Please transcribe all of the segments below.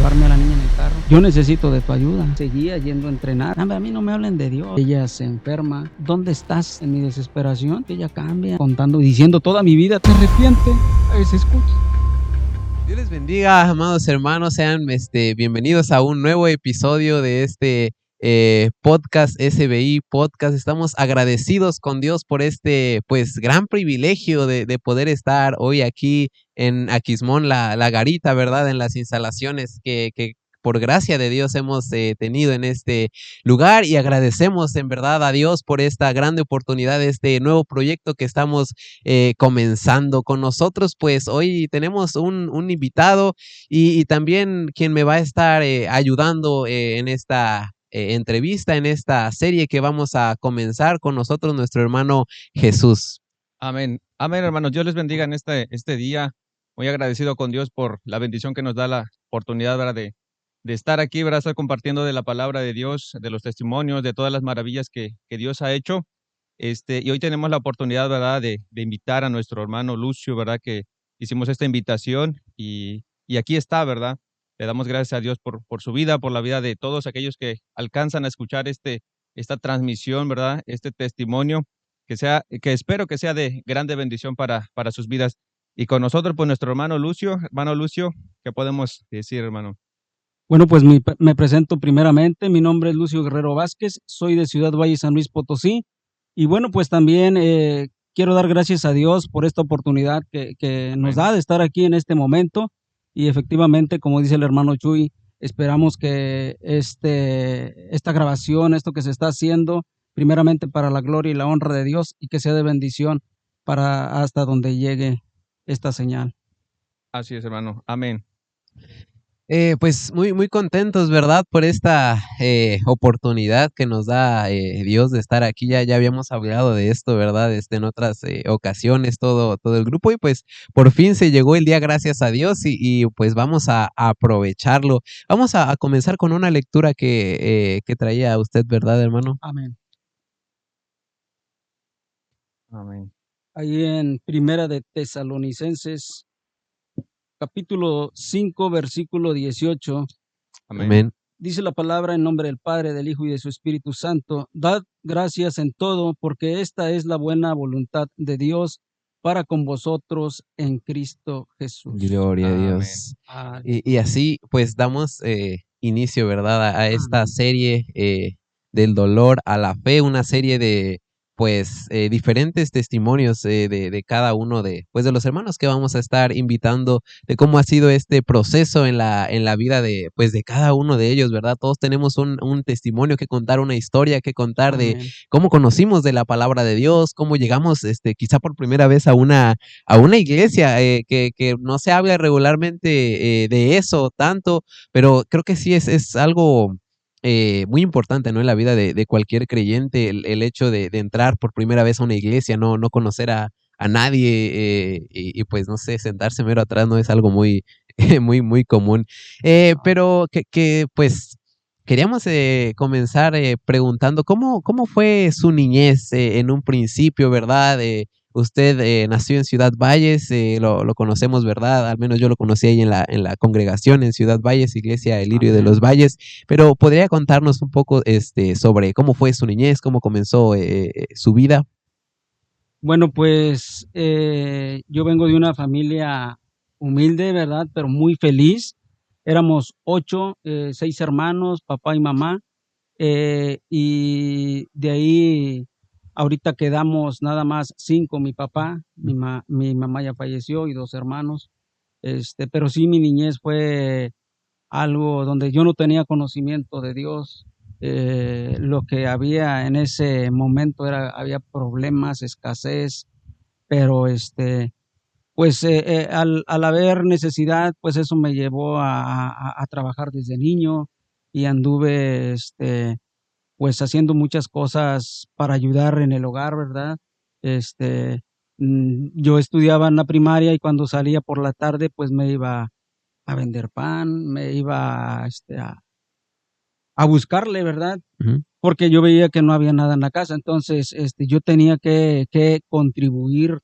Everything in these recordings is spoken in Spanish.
llevarme a la niña en el carro. Yo necesito de tu ayuda. Seguía yendo a entrenar. A mí no me hablen de Dios. Ella se enferma. ¿Dónde estás? En mi desesperación, ella cambia, contando y diciendo toda mi vida. ¿Te arrepientes? A veces escucha. Dios les bendiga, amados hermanos, sean bienvenidos a un nuevo episodio de este podcast, SBI Podcast. Estamos agradecidos con Dios por este gran privilegio de poder estar hoy aquí en Aquismón, la Garita, ¿verdad? En las instalaciones que por gracia de Dios hemos tenido en este lugar, y agradecemos en verdad a Dios por esta grande oportunidad de este nuevo proyecto que estamos comenzando. Con nosotros pues hoy tenemos un invitado y también quien me va a estar ayudando en esta entrevista, en esta serie que vamos a comenzar. Con nosotros nuestro hermano Jesús. Amén. Amén, hermanos. Dios les bendiga en este día. Muy agradecido con Dios por la bendición que nos da la oportunidad, ¿verdad? De estar aquí, ¿verdad? Estar compartiendo de la palabra de Dios, de los testimonios, de todas las maravillas que Dios ha hecho. Y hoy tenemos la oportunidad, ¿verdad? De invitar a nuestro hermano Lucio, ¿verdad? Que hicimos esta invitación y aquí está, ¿verdad? Le damos gracias a Dios por su vida, por la vida de todos aquellos que alcanzan a escuchar esta transmisión, ¿verdad? Este testimonio que espero que sea de grande bendición para sus vidas. Y con nosotros, pues, nuestro hermano Lucio, ¿qué podemos decir, hermano? Bueno, pues me presento primeramente. Mi nombre es Lucio Guerrero Vázquez. Soy de Ciudad Valle, San Luis Potosí. Y bueno, pues también quiero dar gracias a Dios por esta oportunidad que nos da de estar aquí en este momento. Y efectivamente, como dice el hermano Chuy, esperamos que esta grabación, esto que se está haciendo, primeramente para la gloria y la honra de Dios, y que sea de bendición para hasta donde llegue esta señal. Así es, hermano. Amén. Pues muy contentos, ¿verdad? Por esta oportunidad que nos da Dios de estar aquí. Ya habíamos hablado de esto, ¿verdad? En otras ocasiones, todo el grupo, y pues por fin se llegó el día, gracias a Dios, y pues vamos a aprovecharlo. Vamos a comenzar con una lectura que traía usted, ¿verdad, hermano? Amén. Amén. Ahí en Primera de Tesalonicenses, capítulo 5, versículo 18. Amén. Dice la palabra: en nombre del Padre, del Hijo y de su Espíritu Santo, dad gracias en todo, porque esta es la buena voluntad de Dios para con vosotros en Cristo Jesús. Gloria a Dios. Y así pues damos inicio, ¿verdad? A esta serie del dolor a la fe, una serie de diferentes testimonios de cada uno de los hermanos que vamos a estar invitando, de cómo ha sido este proceso en la vida de cada uno de ellos, ¿verdad? Todos tenemos un testimonio que contar, una historia que contar. Amén. De cómo conocimos de la palabra de Dios, cómo llegamos quizá por primera vez a una iglesia, que no se habla regularmente de eso tanto, pero creo que sí es algo muy importante, ¿no? En la vida de cualquier creyente, el hecho de entrar por primera vez a una iglesia, no conocer a nadie, y pues no sé, sentarse mero atrás no es algo muy muy común. Pero que pues queríamos comenzar preguntando cómo fue su niñez en un principio, ¿verdad? Usted nació en Ciudad Valles, lo conocemos, ¿verdad? Al menos yo lo conocí ahí en la congregación en Ciudad Valles, Iglesia El Lirio de los Valles, pero ¿podría contarnos un poco sobre cómo fue su niñez, cómo comenzó su vida? Bueno, pues yo vengo de una familia humilde, ¿verdad? Pero muy feliz. Éramos 8, 6 hermanos, papá y mamá, y de ahí ahorita quedamos nada más 5, mi papá, mi mamá ya falleció y 2 hermanos, pero sí, mi niñez fue algo donde yo no tenía conocimiento de Dios. Lo que había en ese momento había problemas, escasez, pero pues al haber necesidad, pues eso me llevó a trabajar desde niño, y anduve pues haciendo muchas cosas para ayudar en el hogar, ¿verdad? Yo estudiaba en la primaria, y cuando salía por la tarde, pues me iba a vender pan, me iba a buscarle, ¿verdad? Ujú. Porque yo veía que no había nada en la casa. Entonces yo tenía que contribuir,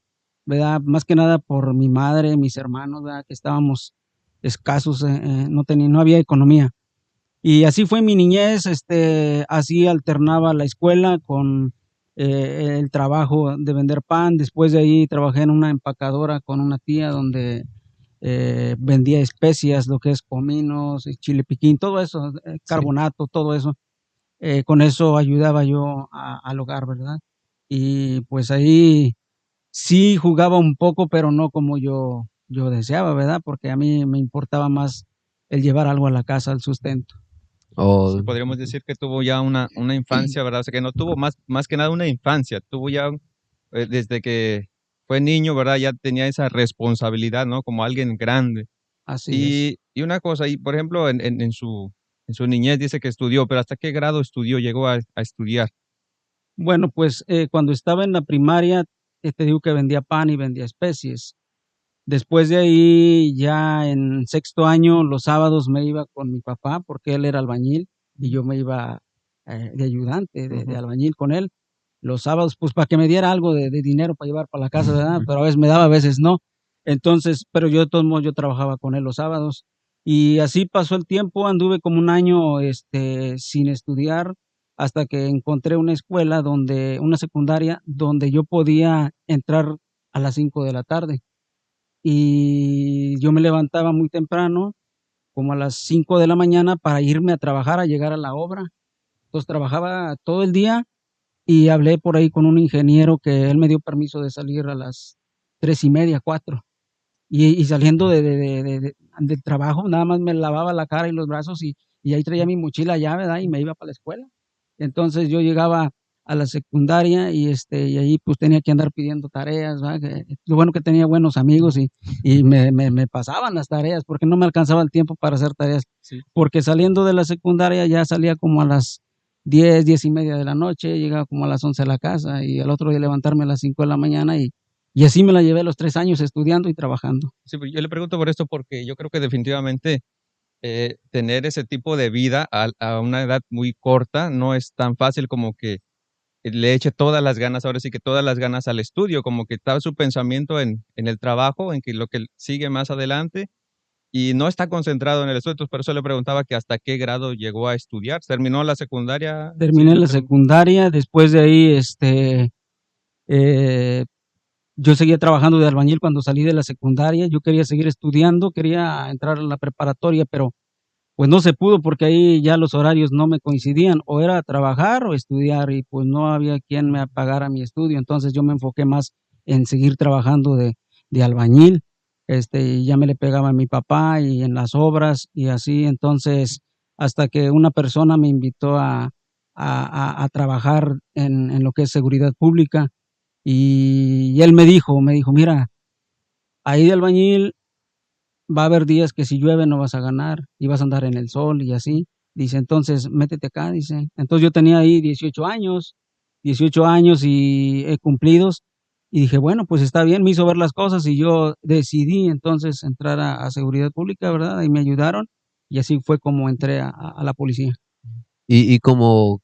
¿verdad? Más que nada por mi madre, mis hermanos, ¿verdad? Que estábamos escasos, no había economía. Y así fue mi niñez, así alternaba la escuela con el trabajo de vender pan. Después de ahí trabajé en una empacadora con una tía donde vendía especias, lo que es cominos, chile piquín, todo eso, carbonato, todo eso. Con eso ayudaba yo al hogar, ¿verdad? Y pues ahí sí jugaba un poco, pero no como yo deseaba, ¿verdad? Porque a mí me importaba más el llevar algo a la casa, el sustento. Sí, O podríamos decir que tuvo ya una infancia, ¿verdad? O sea, que no tuvo más que nada una infancia, tuvo ya desde que fue niño, ¿verdad? Ya tenía esa responsabilidad, ¿no? Como alguien grande. Así es. Y una cosa, y por ejemplo, en su niñez dice que estudió, pero ¿hasta qué grado estudió? Llegó a estudiar. Bueno, pues cuando estaba en la primaria, te digo que vendía pan y vendía especies. Después de ahí, ya en sexto año, los sábados me iba con mi papá porque él era albañil y yo me iba de ayudante, de Ujú. albañil con él. Los sábados, pues para que me diera algo de dinero para llevar para la casa, ¿verdad? Pero a veces me daba, a veces no. Entonces, pero yo de todos modos, yo trabajaba con él los sábados. Y así pasó el tiempo, anduve como un año sin estudiar hasta que encontré una escuela una secundaria, donde yo podía entrar a las 5 de la tarde y yo me levantaba muy temprano, como a las 5 de la mañana, para irme a trabajar, a llegar a la obra. Entonces trabajaba todo el día y hablé por ahí con un ingeniero que él me dio permiso de salir a las 3:30, 4. Y saliendo del trabajo, nada más me lavaba la cara y los brazos y ahí traía mi mochila ya, ¿verdad? Y me iba para la escuela. Entonces yo llegaba a la secundaria y ahí pues tenía que andar pidiendo tareas, ¿verdad? Lo bueno que tenía buenos amigos y me pasaban las tareas porque no me alcanzaba el tiempo para hacer tareas. Sí. Porque saliendo de la secundaria ya salía como a las 10:30 de la noche, llegaba como a las 11 a la casa y al otro día levantarme a las 5 de la mañana y así me la llevé los 3 años estudiando y trabajando. Sí, pues yo le pregunto por esto porque yo creo que definitivamente tener ese tipo de vida a una edad muy corta no es tan fácil como que le eche todas las ganas, ahora sí que todas las ganas al estudio, como que está su pensamiento en el trabajo, en que lo que sigue más adelante, y no está concentrado en el estudio. Entonces, por eso le preguntaba que hasta qué grado llegó a estudiar. ¿Terminó la secundaria? Sí, Terminé le la pregunto. secundaria, después de ahí, eh, yo seguía trabajando de albañil cuando salí de la secundaria. Yo quería seguir estudiando, quería entrar a la preparatoria, pero pues no se pudo porque ahí ya los horarios no me coincidían, o era trabajar o estudiar, y pues no había quien me pagara mi estudio. Entonces yo me enfoqué más en seguir trabajando de albañil, y ya me le pegaba a mi papá y en las obras y así. Entonces, hasta que una persona me invitó a trabajar en lo que es seguridad pública, y él me dijo: "Mira, ahí de albañil va a haber días que si llueve no vas a ganar y vas a andar en el sol y así". Dice: "Entonces, métete acá", dice. Entonces, yo tenía ahí 18 años y cumplidos, y dije: "Bueno, pues está bien", me hizo ver las cosas y yo decidí entonces entrar a seguridad pública, ¿verdad? Y me ayudaron, y así fue como entré a la policía. y como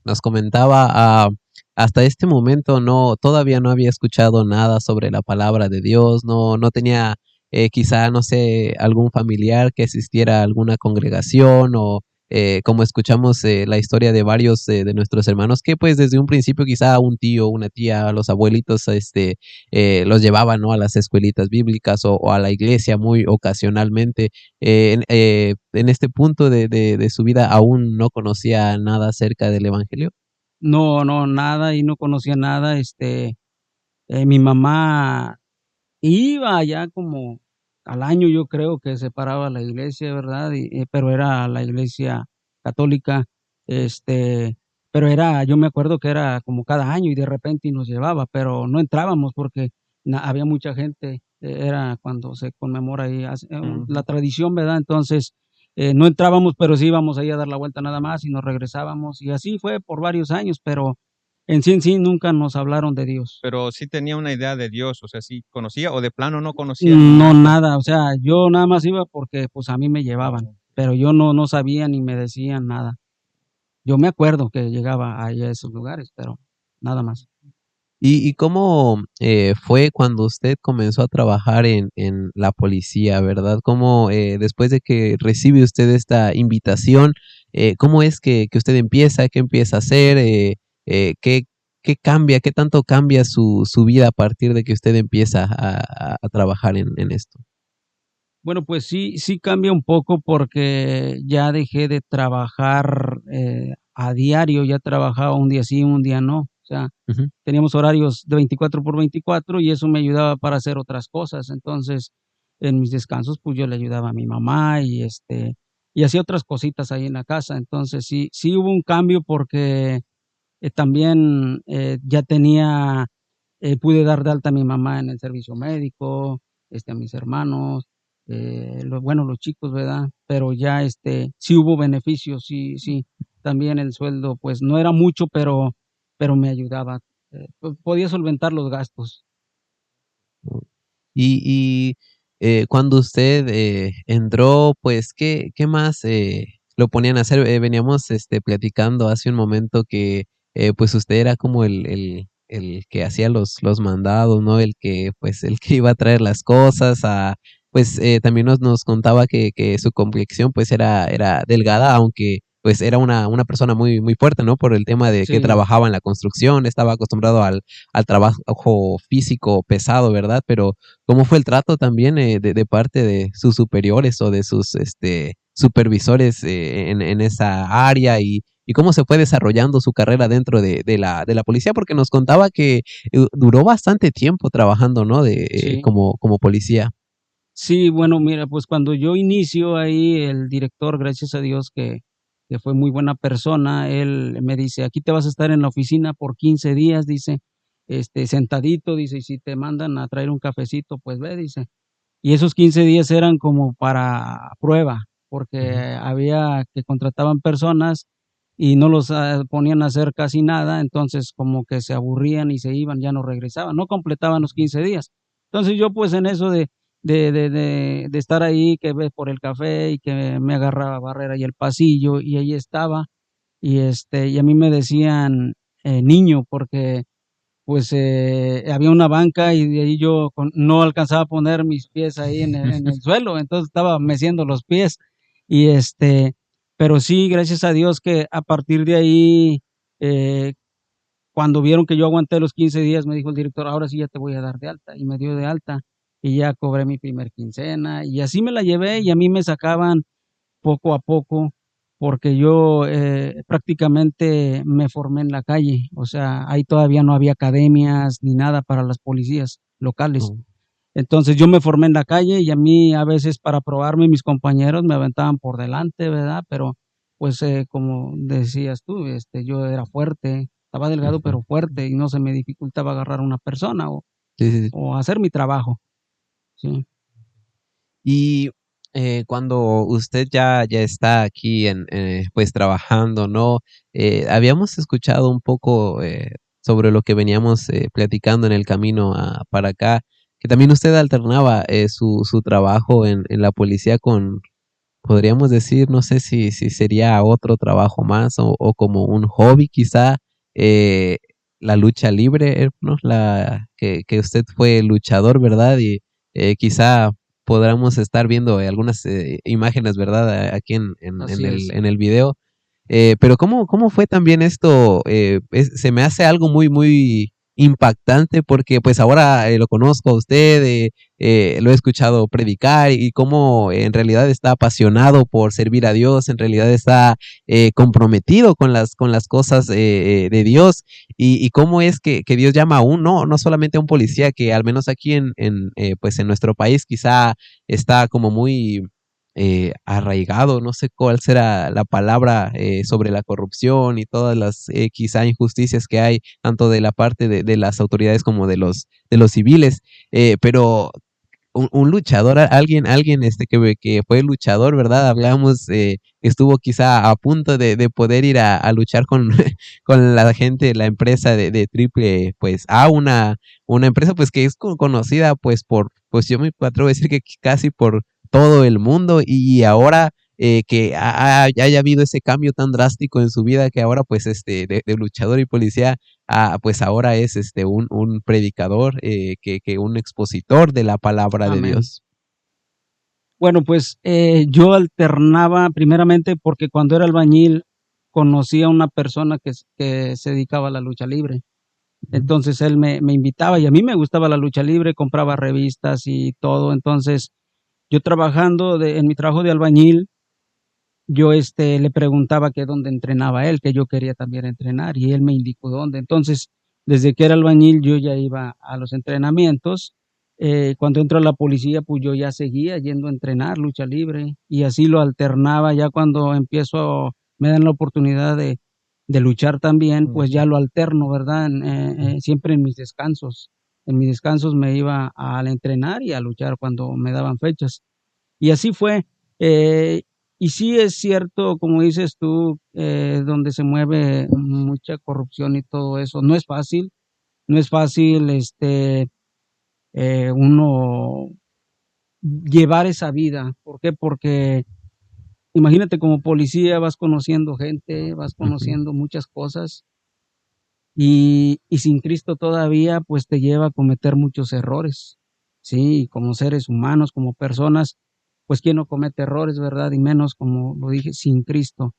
nos comentaba, hasta este momento todavía no había escuchado nada sobre la palabra de Dios, no tenía quizá, no sé, algún familiar que asistiera a alguna congregación o como escuchamos la historia de varios de nuestros hermanos que pues desde un principio quizá un tío, una tía, los abuelitos los llevaban, ¿no? A las escuelitas bíblicas o a la iglesia muy ocasionalmente. En este punto de su vida aún no conocía nada acerca del evangelio. No, no, nada, y no conocía nada. Mi mamá iba allá como al año, yo creo que se paraba a la iglesia, ¿verdad? Pero era la iglesia católica, este, pero yo me acuerdo que era como cada año y de repente y nos llevaba, pero no entrábamos porque había mucha gente. Era cuando se conmemora ahí la Ujú. tradición, ¿verdad? Entonces, no entrábamos, pero sí íbamos ahí a dar la vuelta nada más y nos regresábamos, y así fue por varios años, pero en sí nunca nos hablaron de Dios. Pero sí tenía una idea de Dios, o sea, sí conocía o de plano no conocía No, nada. nada, o sea, yo nada más iba porque, pues, a mí me llevaban, pero yo no sabía ni me decían nada. Yo me acuerdo que llegaba ahí a esos lugares, pero nada más. ¿Y cómo fue cuando usted comenzó a trabajar en la policía, verdad? ¿Cómo después de que recibe usted esta invitación, cómo es que usted empieza, qué empieza a hacer, qué, qué cambia, qué tanto cambia su vida a partir de que usted empieza a trabajar en esto? Bueno, pues sí cambia un poco porque ya dejé de trabajar, a diario, ya trabajaba un día sí, un día no. O sea, Ujú. teníamos horarios de 24 por 24 y eso me ayudaba para hacer otras cosas. Entonces, en mis descansos, pues, yo le ayudaba a mi mamá y hacía otras cositas ahí en la casa. Entonces, sí hubo un cambio porque, también, ya tenía pude dar de alta a mi mamá en el servicio médico, a mis hermanos, los chicos, ¿verdad? Pero ya, sí hubo beneficios, sí, también el sueldo, pues, no era mucho, pero me ayudaba, podía solventar los gastos. Y, cuando usted, entró, pues, ¿qué más, lo ponían a hacer? Veníamos, platicando hace un momento que, pues, usted era como el que hacía los mandados, ¿no? El que, pues, el que iba a traer las cosas, pues, también nos contaba que su complexión, pues, era delgada, aunque, pues, era una persona muy fuerte, ¿no? Por el tema de que Sí. trabajaba en la construcción, estaba acostumbrado al trabajo físico pesado, ¿verdad? Pero ¿cómo fue el trato también, de parte de sus superiores o de sus, supervisores, en esa área? Y cómo se fue desarrollando su carrera dentro de la policía? Porque nos contaba que, duró bastante tiempo trabajando, ¿no? Sí. Como policía. Sí, bueno, mira, pues cuando yo inicio ahí, el director, gracias a Dios que fue muy buena persona, él me dice: "Aquí te vas a estar en la oficina por 15 días", dice, "sentadito", dice, "y si te mandan a traer un cafecito, pues ve", dice. Y esos 15 días eran como para prueba, porque Ujú. había que contrataban personas y no los, ponían a hacer casi nada, entonces como que se aburrían y se iban, ya no regresaban, no completaban los 15 días. Entonces yo, pues, en eso de estar ahí, que ve por el café y que me agarraba a barrer ahí el pasillo y ahí estaba, y a mí me decían, niño, porque pues, había una banca y de ahí yo no alcanzaba a poner mis pies ahí en el suelo, entonces estaba meciendo los pies. Y, pero sí, gracias a Dios que a partir de ahí, eh, cuando vieron que yo aguanté los 15 días, me dijo el director: "Ahora sí ya te voy a dar de alta", y me dio de alta, y ya cobré mi primer quincena, y así me la llevé, y a mí me sacaban poco a poco, porque yo, prácticamente me formé en la calle, o sea, ahí todavía no había academias ni nada para las policías locales. Oh. Entonces, yo me formé en la calle y a mí a veces para probarme mis compañeros me aventaban por delante, ¿verdad? Pero, pues, como decías tú, yo era fuerte, estaba delgado, Ujú. pero fuerte y no se me dificultaba agarrar a una persona Sí, sí, sí. o hacer mi trabajo, sí. Y, cuando usted ya está aquí pues, trabajando, ¿no? Habíamos escuchado un poco, sobre lo que veníamos, platicando en el camino para acá, que también usted alternaba, su trabajo en la policía con, podríamos decir, no sé si sería otro trabajo más o como un hobby quizá, eh, la lucha libre, ¿no? Que usted fue luchador, ¿verdad? Y, quizá podamos estar viendo algunas, imágenes, ¿verdad? Aquí Así es. en el video. Pero ¿cómo fue también esto? Se me hace algo muy impactante porque, pues, ahora, lo conozco a usted, lo he escuchado predicar y cómo en realidad está apasionado por servir a Dios, en realidad está, comprometido con las cosas, de Dios, y cómo es que Dios llama a uno, no solamente a un policía que al menos aquí pues, en nuestro país quizá está como muy arraigado, no sé cuál será la palabra, sobre la corrupción y todas las, quizá injusticias que hay, tanto de la parte de las autoridades como de los civiles, pero un luchador, alguien que fue luchador, ¿verdad? Hablamos, estuvo quizá a punto de poder ir a luchar con, con la gente, la empresa de Triple, pues, una empresa, pues, que es conocida, pues, yo me atrevo a decir que casi por todo el mundo, y ahora, que haya habido ese cambio tan drástico en su vida que ahora pues de luchador y policía pues ahora es un predicador, que un expositor de la palabra de Amén. Dios? Bueno, pues yo alternaba primeramente porque cuando era albañil conocí a una persona que se dedicaba a la lucha libre. Entonces él me invitaba y a mí me gustaba la lucha libre, compraba revistas y todo. Entonces yo trabajando en mi trabajo de albañil, yo le preguntaba que dónde entrenaba él, que yo quería también entrenar y él me indicó dónde. Entonces, desde que era albañil yo ya iba a los entrenamientos. Cuando entró a la policía, pues yo ya seguía yendo a entrenar lucha libre y así lo alternaba. Ya cuando me dan la oportunidad de luchar también, pues ya lo alterno, ¿verdad? Siempre en mis descansos. En mis descansos me iba al entrenar y a luchar cuando me daban fechas. Y así fue. Eh, y sí es cierto, como dices tú, donde se mueve mucha corrupción y todo eso. No es fácil uno llevar esa vida. ¿Por qué? Porque imagínate como policía vas conociendo gente, vas conociendo muchas cosas y sin Cristo todavía pues te lleva a cometer muchos errores. Sí, como seres humanos, como personas, pues quién no comete errores, ¿verdad? Y menos, como lo dije, sin Cristo.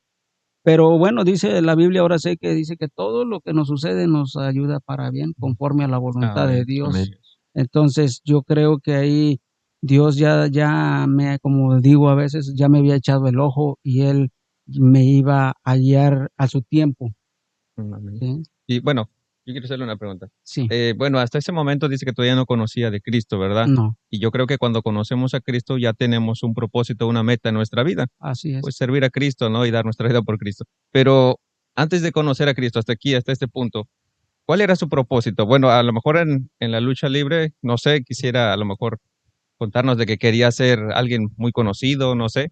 Pero bueno, dice la Biblia, ahora sé que dice que todo lo que nos sucede nos ayuda para bien, conforme a la voluntad de Amén. Dios. Amén. Entonces, yo creo que ahí Dios como digo a veces, ya me había echado el ojo y Él me iba a guiar a su tiempo. Amén. ¿Sí? Y bueno, yo quiero hacerle una pregunta. Sí, Bueno, hasta ese momento dice que todavía no conocía de Cristo, ¿verdad? no, Y yo creo que cuando conocemos a Cristo ya tenemos un propósito, una meta en nuestra vida, así es. pues servir a Cristo, ¿no? Y dar nuestra vida por Cristo. Pero antes de conocer a Cristo, hasta aquí, hasta este punto, ¿cuál era su propósito? Bueno, a lo mejor en la lucha libre, no sé, quisiera a lo mejor contarnos de que quería ser alguien muy conocido, no sé.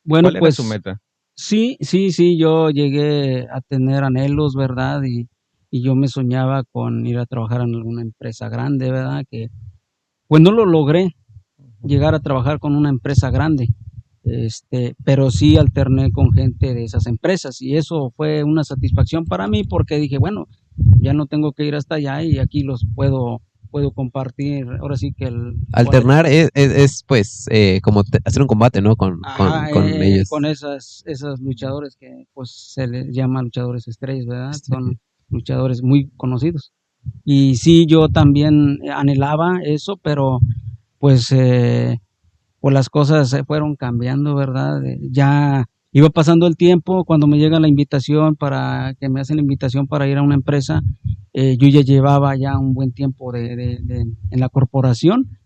Bueno, ¿Cuál era su pues meta? sí, yo llegué a tener anhelos, ¿verdad? Y yo me soñaba con ir a trabajar en alguna empresa grande, ¿verdad? Que pues no lo logré llegar a trabajar con una empresa grande, pero sí alterné con gente de esas empresas y eso fue una satisfacción para mí porque dije, bueno, ya no tengo que ir hasta allá y aquí puedo compartir, ahora sí que Alternar pues como hacer un combate, ¿no? Con con ellos. esas luchadores que pues se les llama luchadores estrellas, ¿verdad? Sí. Son luchadores muy conocidos. Y sí, yo también anhelaba eso, pero pues las cosas se fueron cambiando, ¿verdad? Ya iba pasando el tiempo, cuando me llega la invitación que me hacen la invitación para ir a una empresa, yo ya llevaba ya un buen tiempo en la corporación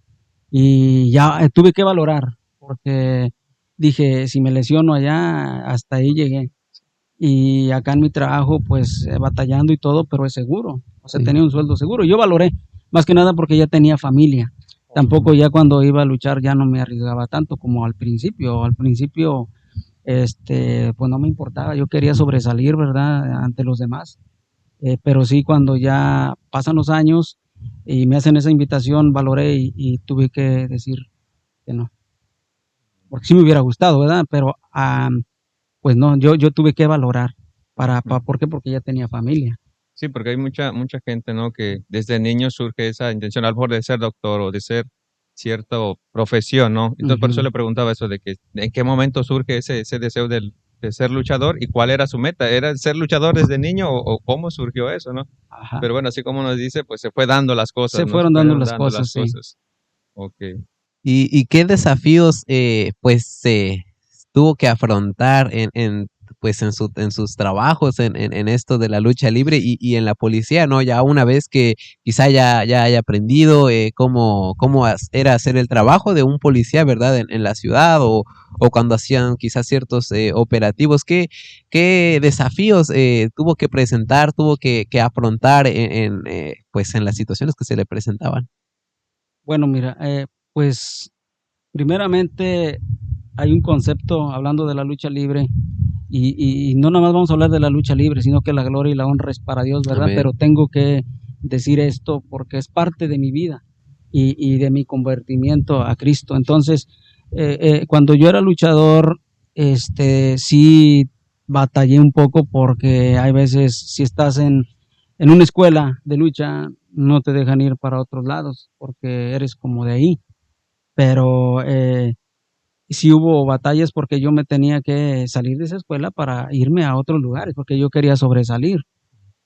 y ya tuve que valorar, porque dije, si me lesiono allá, hasta ahí llegué. Y acá en mi trabajo, pues batallando y todo, pero es seguro. O sea, Sí. tenía un sueldo seguro. Yo valoré, más que nada porque ya tenía familia. Tampoco ya cuando iba a luchar ya no me arriesgaba tanto como al principio. Al principio, pues no me importaba. Yo quería sobresalir, ¿verdad? Ante los demás. Pero sí, cuando ya pasan los años y me hacen esa invitación, valoré y tuve que decir que no. Porque sí me hubiera gustado, ¿verdad? Pero pues no, yo tuve que valorar. ¿Por qué? Porque ya tenía familia. Sí, porque hay mucha gente, ¿no? Que desde niño surge esa intención, a lo mejor de ser doctor o de ser cierta profesión, ¿no? Entonces, por eso Ujú. le preguntaba eso de que en qué momento surge ese deseo de ser luchador y cuál era su meta. ¿Era ser luchador desde niño o cómo surgió eso, no? Ajá. Pero bueno, así como nos dice, pues se fue dando las cosas, Se ¿no? Se fueron dando fueron las dando las cosas, sí. cosas. Ok. ¿Y qué desafíos pues se tuvo que afrontar pues en sus trabajos en esto de la lucha libre y en la policía, ¿no? Ya una vez que quizá ya haya aprendido cómo era hacer el trabajo de un policía, ¿verdad? En la ciudad o cuando hacían quizás ciertos operativos, ¿qué desafíos tuvo que presentar, tuvo que afrontar pues en las situaciones que se le presentaban? Bueno, mira, pues primeramente hay un concepto hablando de la lucha libre y no nada más vamos a hablar de la lucha libre, sino que la gloria y la honra es para Dios, ¿verdad? Amén. Pero tengo que decir esto porque es parte de mi vida y de mi convertimiento a Cristo. Entonces, cuando yo era luchador, sí batallé un poco porque hay veces, si estás en una escuela de lucha, no te dejan ir para otros lados porque eres como de ahí. Pero sí hubo batallas porque yo me tenía que salir de esa escuela para irme a otros lugares porque yo quería sobresalir.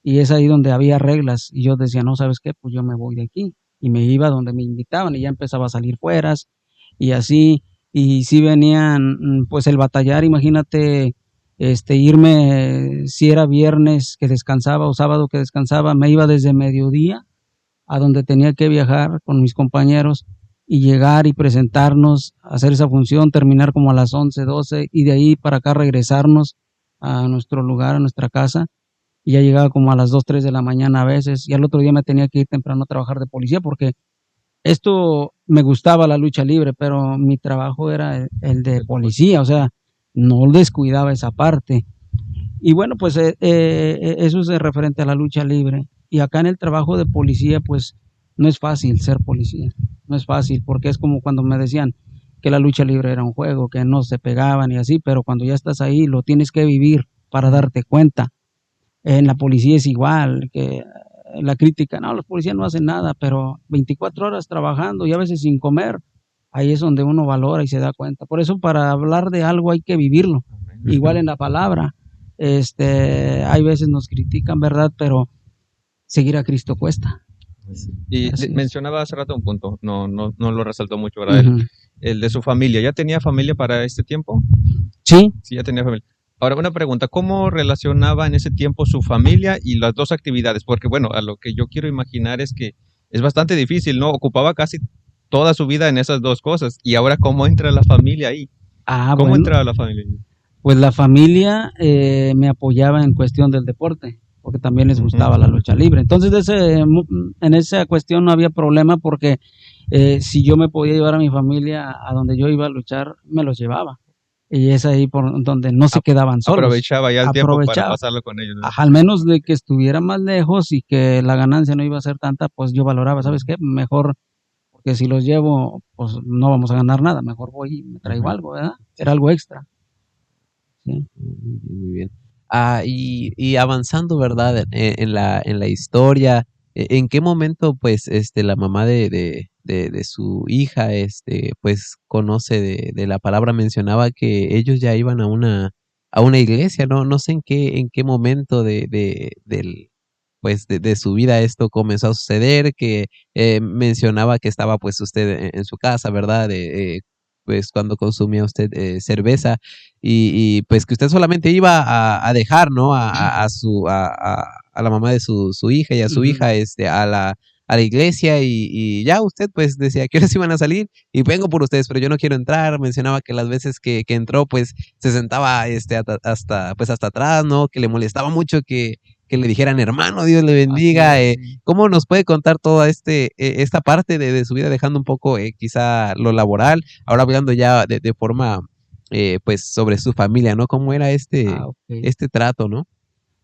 Y es ahí donde había reglas y yo decía, no, ¿sabes qué? Pues yo me voy de aquí. Y me iba donde me invitaban y ya empezaba a salir fueras y así. Y sí venían, pues el batallar, imagínate, irme, si era viernes que descansaba o sábado que descansaba, me iba desde mediodía a donde tenía que viajar con mis compañeros y llegar y presentarnos, hacer esa función, terminar como a las 11, 12 y de ahí para acá regresarnos a nuestro lugar, a nuestra casa, y ya llegaba como a las 2, 3 de la mañana a veces, y al otro día me tenía que ir temprano a trabajar de policía porque esto me gustaba la lucha libre, pero mi trabajo era el de policía, o sea, no descuidaba esa parte. Y bueno, pues eso es de referente a la lucha libre. Y acá en el trabajo de policía, pues no es fácil ser policía, no es fácil, porque es como cuando me decían que la lucha libre era un juego, que no se pegaban y así, pero cuando ya estás ahí lo tienes que vivir para darte cuenta. En la policía es igual, que la crítica, no, los policías no hacen nada, pero 24 horas trabajando y a veces sin comer, ahí es donde uno valora y se da cuenta. Por eso para hablar de algo hay que vivirlo. Igual en la palabra, hay veces nos critican, ¿verdad? Pero seguir a Cristo cuesta. Y mencionaba hace rato un punto, no lo resaltó mucho, ¿verdad? El de su familia. ¿Ya tenía familia para este tiempo? Sí. Sí, ya tenía familia. Ahora, una pregunta, ¿cómo relacionaba en ese tiempo su familia y las dos actividades? Porque, bueno, a lo que yo quiero imaginar es que es bastante difícil, ¿no? Ocupaba casi toda su vida en esas dos cosas. Y ahora, ¿cómo entra la familia ahí? ¿Cómo Bueno, entraba la familia ahí? pues la familia me apoyaba en cuestión del deporte, porque también les gustaba la lucha libre. Entonces, en esa cuestión no había problema porque si yo me podía llevar a mi familia a donde yo iba a luchar, me los llevaba. Y es ahí por donde no se quedaban solos. Aprovechaba ya el tiempo para pasarlo con ellos, ¿no? Al menos de que estuviera más lejos y que la ganancia no iba a ser tanta, pues yo valoraba, ¿sabes qué? Mejor, porque si los llevo, pues no vamos a ganar nada, mejor voy y me traigo algo, ¿verdad? Era algo extra. Sí. Muy bien. Y avanzando, ¿verdad? En la historia, ¿en qué momento, pues, la mamá de su hija, pues, conoce de la palabra? Mencionaba que ellos ya iban a una iglesia, ¿no? No sé en qué momento pues, de su vida esto comenzó a suceder, que mencionaba que estaba, pues, usted en su casa, ¿verdad? Pues, cuando consumía usted cerveza y, pues, que usted solamente iba a dejar, ¿no? A la mamá de su hija y a su hija, a la iglesia y ya usted, pues, decía: "¿Qué horas iban a salir? Y vengo por ustedes, pero yo no quiero entrar". Mencionaba que las veces que entró, pues, se sentaba, hasta atrás, ¿no? Que le molestaba mucho que le dijeran: "Hermano, Dios le bendiga". ¿Cómo nos puede contar toda esta parte de su vida, dejando un poco, quizá lo laboral, ahora hablando ya de forma, pues, sobre su familia, ¿no? ¿Cómo era este trato, no?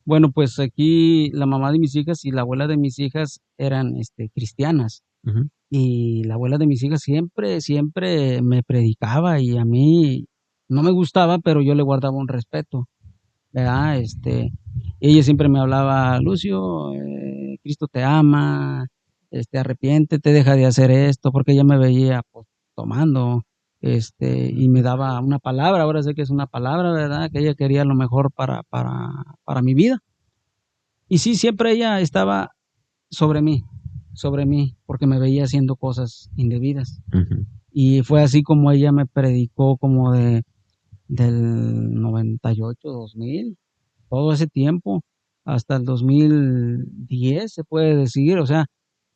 Bueno, pues aquí la mamá de mis hijas y la abuela de mis hijas eran cristianas. Y la abuela de mis hijas siempre me predicaba y a mí no me gustaba, pero yo le guardaba un respeto, ¿verdad? Ella siempre me hablaba: "Lucio, Cristo te ama, arrepiéntete, deja de hacer esto", porque ella me veía, pues, tomando, y me daba una palabra, ahora sé que es una palabra, ¿verdad? Que ella quería lo mejor para mi vida. Y sí, siempre ella estaba sobre mí, porque me veía haciendo cosas indebidas. Y fue así como ella me predicó como del 98, 2000, todo ese tiempo, hasta el 2010 se puede decir, o sea,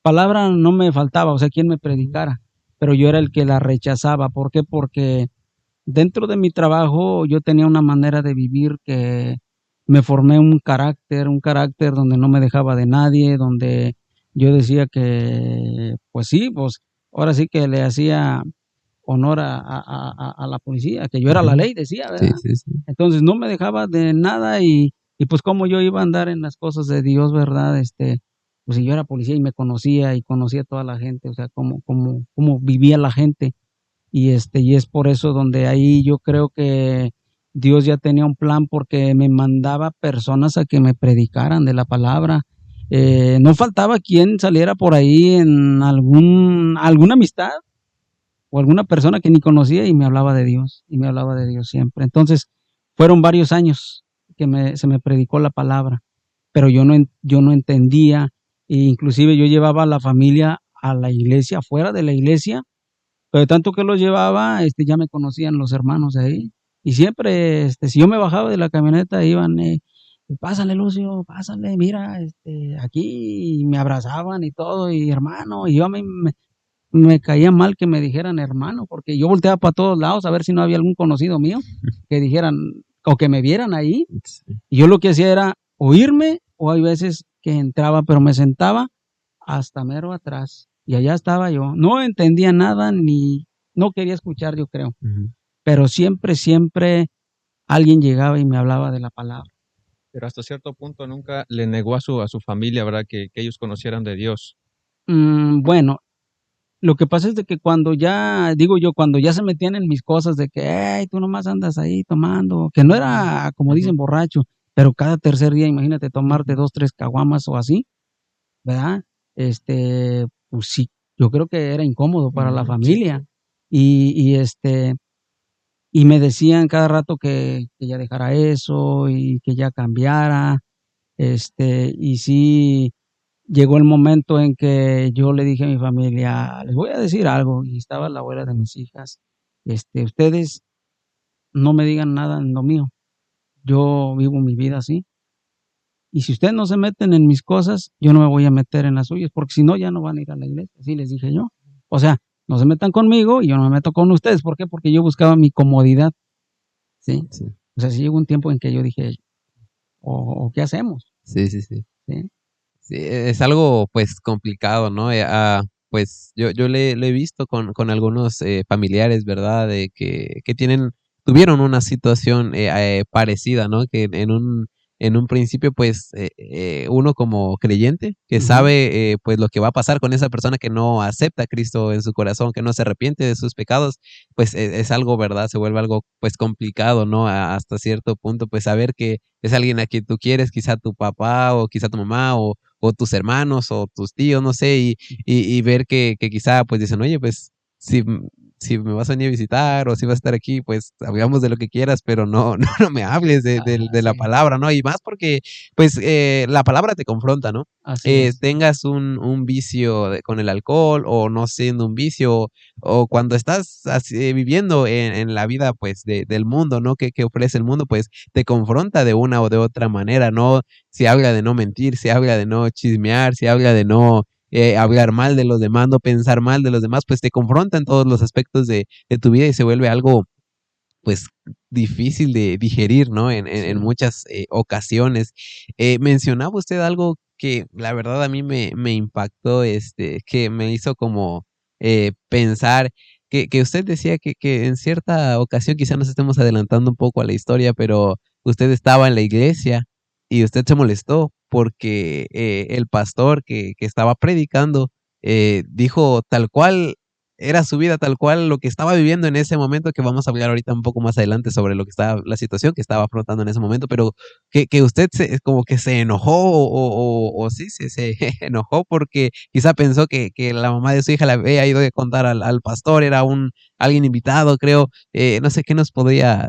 palabra no me faltaba, o sea, quien me predicara, pero yo era el que la rechazaba. ¿Por qué? Porque dentro de mi trabajo yo tenía una manera de vivir que me formé un carácter donde no me dejaba de nadie, donde yo decía que, pues sí, pues ahora sí que le hacía honor a la policía, que yo era la ley, decía, Sí, ¿verdad? sí, sí. Entonces no me dejaba de nada y pues como yo iba a andar en las cosas de Dios, ¿verdad? Pues si yo era policía y me conocía y conocía a toda la gente, o sea, cómo vivía la gente. y es por eso donde ahí yo creo que Dios ya tenía un plan porque me mandaba personas a que me predicaran de la palabra. No faltaba quien saliera por ahí en alguna amistad o alguna persona que ni conocía y me hablaba de Dios, y me hablaba de Dios siempre. Entonces, fueron varios años que se me predicó la palabra, pero yo no entendía, e inclusive yo llevaba a la familia a la iglesia, fuera de la iglesia, pero de tanto que los llevaba, ya me conocían los hermanos de ahí, y siempre, si yo me bajaba de la camioneta, iban, pásale Lucio, pásale, mira, aquí, y me abrazaban y todo, y hermano, y yo me caía mal que me dijeran hermano, porque yo volteaba para todos lados a ver si no había algún conocido mío que dijeran o que me vieran ahí. Y yo lo que hacía era oírme, o hay veces que entraba, pero me sentaba hasta mero atrás y allá estaba yo. No entendía nada ni no quería escuchar, yo creo. Pero siempre alguien llegaba y me hablaba de la palabra. Pero hasta cierto punto nunca le negó a su familia, ¿verdad? Que ellos conocieran de Dios. Bueno, lo que pasa es de que cuando ya, digo yo, cuando ya se metían en mis cosas de que, hey, tú nomás andas ahí tomando, que no era, como dicen, borracho, pero cada tercer día, imagínate, tomarte 2, 3 caguamas o así, ¿verdad? Pues sí, yo creo que era incómodo para la familia. Y me decían cada rato que ya dejara eso y que ya cambiara, y sí, llegó el momento en que yo le dije a mi familia, les voy a decir algo, y estaba la abuela de mis hijas, ustedes no me digan nada en lo mío, yo vivo mi vida así, y si ustedes no se meten en mis cosas, yo no me voy a meter en las suyas, porque si no, ya no van a ir a la iglesia, así les dije yo. O sea, no se metan conmigo y yo no me meto con ustedes. ¿Por qué? Porque yo buscaba mi comodidad, ¿sí? Sí. O sea, sí llegó un tiempo en que yo dije, ¿o qué hacemos? Sí. ¿Sí? Sí, es algo pues complicado, ¿no? Pues yo le he visto con algunos familiares, ¿verdad? De que tuvieron una situación parecida, ¿no? Que en un principio, pues, uno como creyente que sabe pues lo que va a pasar con esa persona que no acepta a Cristo en su corazón, que no se arrepiente de sus pecados, pues es algo, ¿verdad? Se vuelve algo pues complicado, ¿no? Hasta cierto punto, pues saber que es alguien a quien tú quieres, quizá tu papá o quizá tu mamá o tus hermanos o tus tíos, no sé, y ver que quizá pues dicen, oye, pues si me vas a venir a visitar o si vas a estar aquí, pues hablamos de lo que quieras, pero no me hables de la Sí, palabra, ¿no? Y más porque pues la palabra te confronta, ¿no? así es. Tengas un vicio con el alcohol o no siendo un vicio o cuando estás viviendo en la vida pues del mundo, ¿no? Que ofrece el mundo, pues te confronta de una o de otra manera, ¿no? Se habla de no mentir, se habla de no chismear, se habla de no hablar mal de los demás, no pensar mal de los demás, pues te confronta en todos los aspectos de tu vida y se vuelve algo pues difícil de digerir, ¿no? En Sí. muchas ocasiones. Mencionaba usted algo que la verdad a mí me impactó, que me hizo como pensar que usted decía que en cierta ocasión, quizá nos estemos adelantando un poco a la historia, pero usted estaba en la iglesia y usted se molestó porque el pastor que estaba predicando dijo tal cual era su vida tal cual lo que estaba viviendo en ese momento, que vamos a hablar ahorita un poco más adelante sobre lo que estaba, la situación que estaba afrontando en ese momento, pero que usted como que se enojó o sí, se enojó porque quizá pensó que la mamá de su hija le había ido a contar al pastor, era alguien invitado, creo. No sé qué nos podría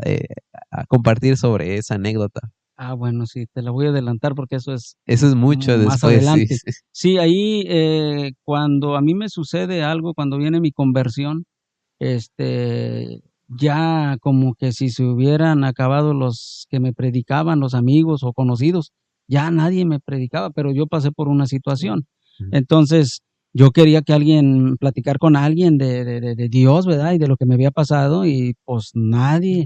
a compartir sobre esa anécdota. Bueno, sí, te la voy a adelantar porque eso es Eso es mucho más después, sí, adelante. Sí, ahí, cuando a mí me sucede algo, cuando viene mi conversión, ya como que si se hubieran acabado los que me predicaban, los amigos o conocidos, ya nadie me predicaba, pero yo pasé por una situación. Entonces, yo quería que alguien, platicar con alguien de Dios, ¿verdad? Y de lo que me había pasado, y pues nadie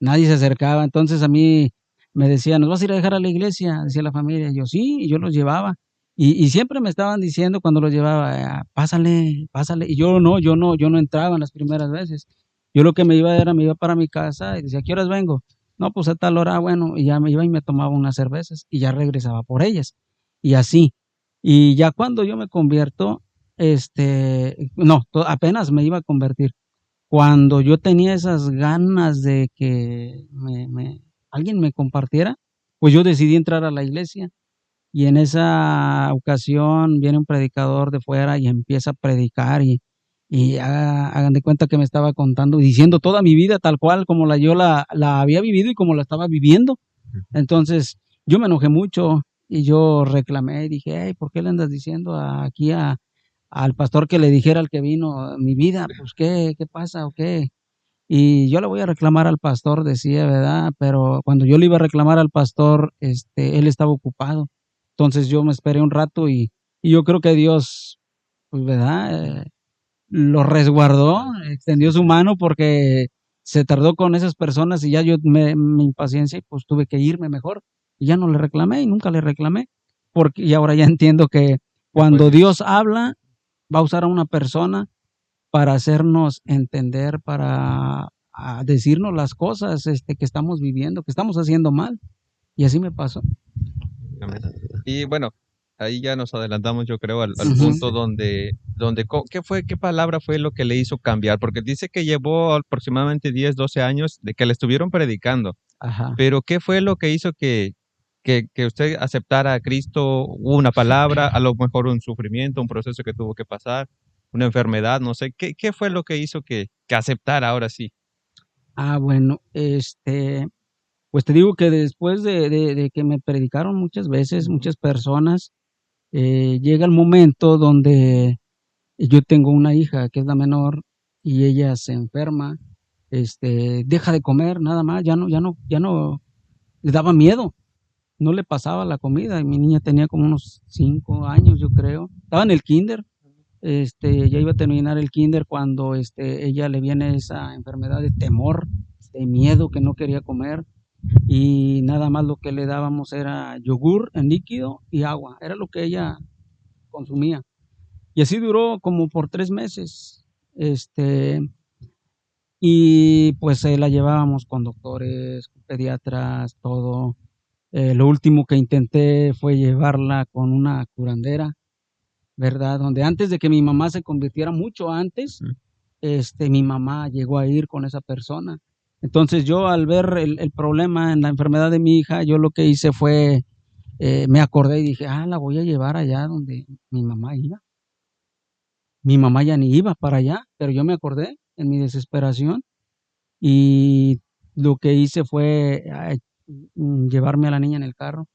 se acercaba. Entonces a mí me decían, ¿nos vas a ir a dejar a la iglesia? Decía la familia. Y yo sí, y yo los llevaba. Y siempre me estaban diciendo cuando los llevaba, pásale, pásale. Y yo no entraba en las primeras veces. Yo lo que me iba para mi casa y decía, ¿a qué horas vengo? No, pues a tal hora, bueno, y ya me iba y me tomaba unas cervezas y ya regresaba por ellas. Y así. Y ya cuando yo me convierto, no, apenas me iba a convertir. cuando yo tenía esas ganas de que alguien me compartiera, pues yo decidí entrar a la iglesia. Y en esa ocasión viene un predicador de fuera y empieza a predicar y hagan de cuenta que me estaba contando, diciendo toda mi vida tal cual como yo la había vivido y como la estaba viviendo. Entonces yo me enojé mucho y yo reclamé y dije, hey, ¿por qué le andas diciendo aquí al pastor que le dijera al que vino mi vida? Pues qué pasa o qué. Y yo le voy a reclamar al pastor, decía, ¿verdad? Pero cuando yo le iba a reclamar al pastor, él estaba ocupado. Entonces yo me esperé un rato y yo creo que Dios, pues, ¿verdad? Lo resguardó, extendió su mano porque se tardó con esas personas y ya yo me impaciencia y pues tuve que irme mejor. Y ya no le reclamé y nunca le reclamé. Y ahora ya entiendo que cuando Dios habla, va a usar a una persona para hacernos entender, para decirnos las cosas que estamos viviendo, que estamos haciendo mal. Y así me pasó. Amén. Y bueno, ahí ya nos adelantamos, yo creo, al Ujú. punto donde qué palabra fue lo que le hizo cambiar, porque dice que llevó aproximadamente 10, 12 años de que le estuvieron predicando, Ajá. pero ¿qué fue lo que hizo que usted aceptara a Cristo? ¿Hubo una palabra, a lo mejor un sufrimiento, un proceso que tuvo que pasar, una enfermedad, no sé? ¿Qué fue lo que hizo que aceptara ahora sí? Bueno, pues te digo que después de que me predicaron muchas veces, muchas personas, llega el momento donde yo tengo una hija que es la menor y ella se enferma, deja de comer nada más, ya no, le daba miedo, no le pasaba la comida y mi niña tenía como unos 5 años, yo creo, estaba en el kinder, ya iba a terminar el kinder cuando ella le viene esa enfermedad de temor, de miedo que no quería comer y nada más lo que le dábamos era yogur en líquido y agua, era lo que ella consumía. Y así duró como por 3 meses. Y pues la llevábamos con doctores, con pediatras, todo. Lo último que intenté fue llevarla con una curandera, ¿verdad? Donde antes de que mi mamá se convirtiera, mucho antes, mi mamá llegó a ir con esa persona. Entonces yo al ver el problema en la enfermedad de mi hija, yo lo que hice fue, me acordé y dije, la voy a llevar allá donde mi mamá iba. Mi mamá ya ni iba para allá, pero yo me acordé en mi desesperación y lo que hice fue llevarme a la niña en el carro.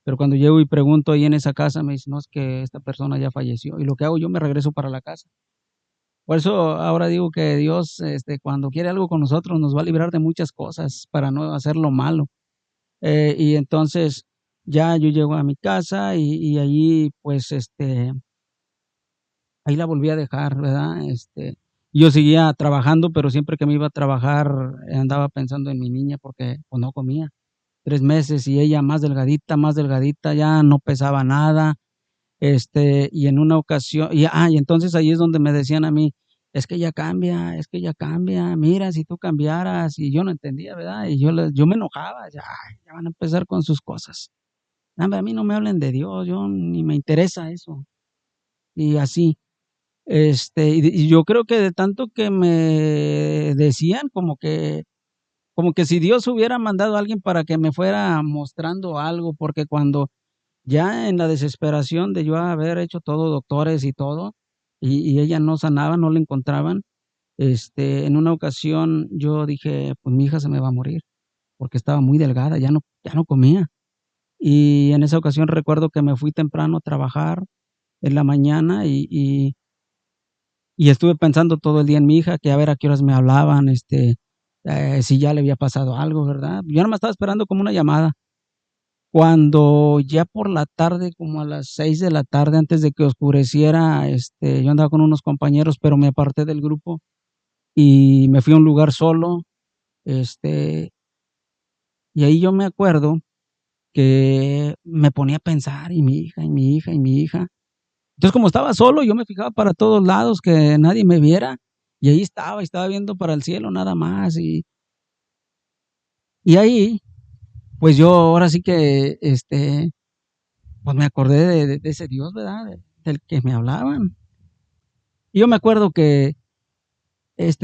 Pero cuando llego y pregunto ahí en esa casa, me dicen, no, es que esta persona ya falleció. Y lo que hago, yo me regreso para la casa. Por eso ahora digo que Dios, cuando quiere algo con nosotros, nos va a librar de muchas cosas para no hacer lo malo. Y entonces ya yo llego a mi casa y allí, pues, ahí la volví a dejar, ¿verdad? Yo seguía trabajando, pero siempre que me iba a trabajar andaba pensando en mi niña porque pues no comía. 3 meses y ella más delgadita, ya no pesaba nada. Y en una ocasión, y entonces ahí es donde me decían a mí, es que ella cambia, mira, si tú cambiaras, y yo no entendía, ¿verdad? Y yo me enojaba, ya van a empezar con sus cosas. No, hombre, a mí no me hablen de Dios, yo ni me interesa eso. Y así. Y yo creo que de tanto que me decían, como que si Dios hubiera mandado a alguien para que me fuera mostrando algo, porque cuando ya en la desesperación de yo haber hecho todo, doctores y todo, y ella no sanaba, no la encontraban, en una ocasión yo dije, pues mi hija se me va a morir, porque estaba muy delgada, ya no comía. Y en esa ocasión recuerdo que me fui temprano a trabajar en la mañana y estuve pensando todo el día en mi hija, que a ver a qué horas me hablaban, si ya le había pasado algo, ¿verdad? Yo no me estaba esperando como una llamada. Cuando ya por la tarde, como a las 6 de la tarde, antes de que oscureciera, yo andaba con unos compañeros, pero me aparté del grupo y me fui a un lugar solo, este, y ahí yo me acuerdo que me ponía a pensar, y mi hija, y mi hija, y mi hija. Entonces, como estaba solo, yo me fijaba para todos lados, que nadie me viera, y ahí estaba viendo para el cielo nada más, y ahí, pues yo ahora sí que, pues me acordé de ese Dios, ¿verdad? Del que me hablaban. Y yo me acuerdo que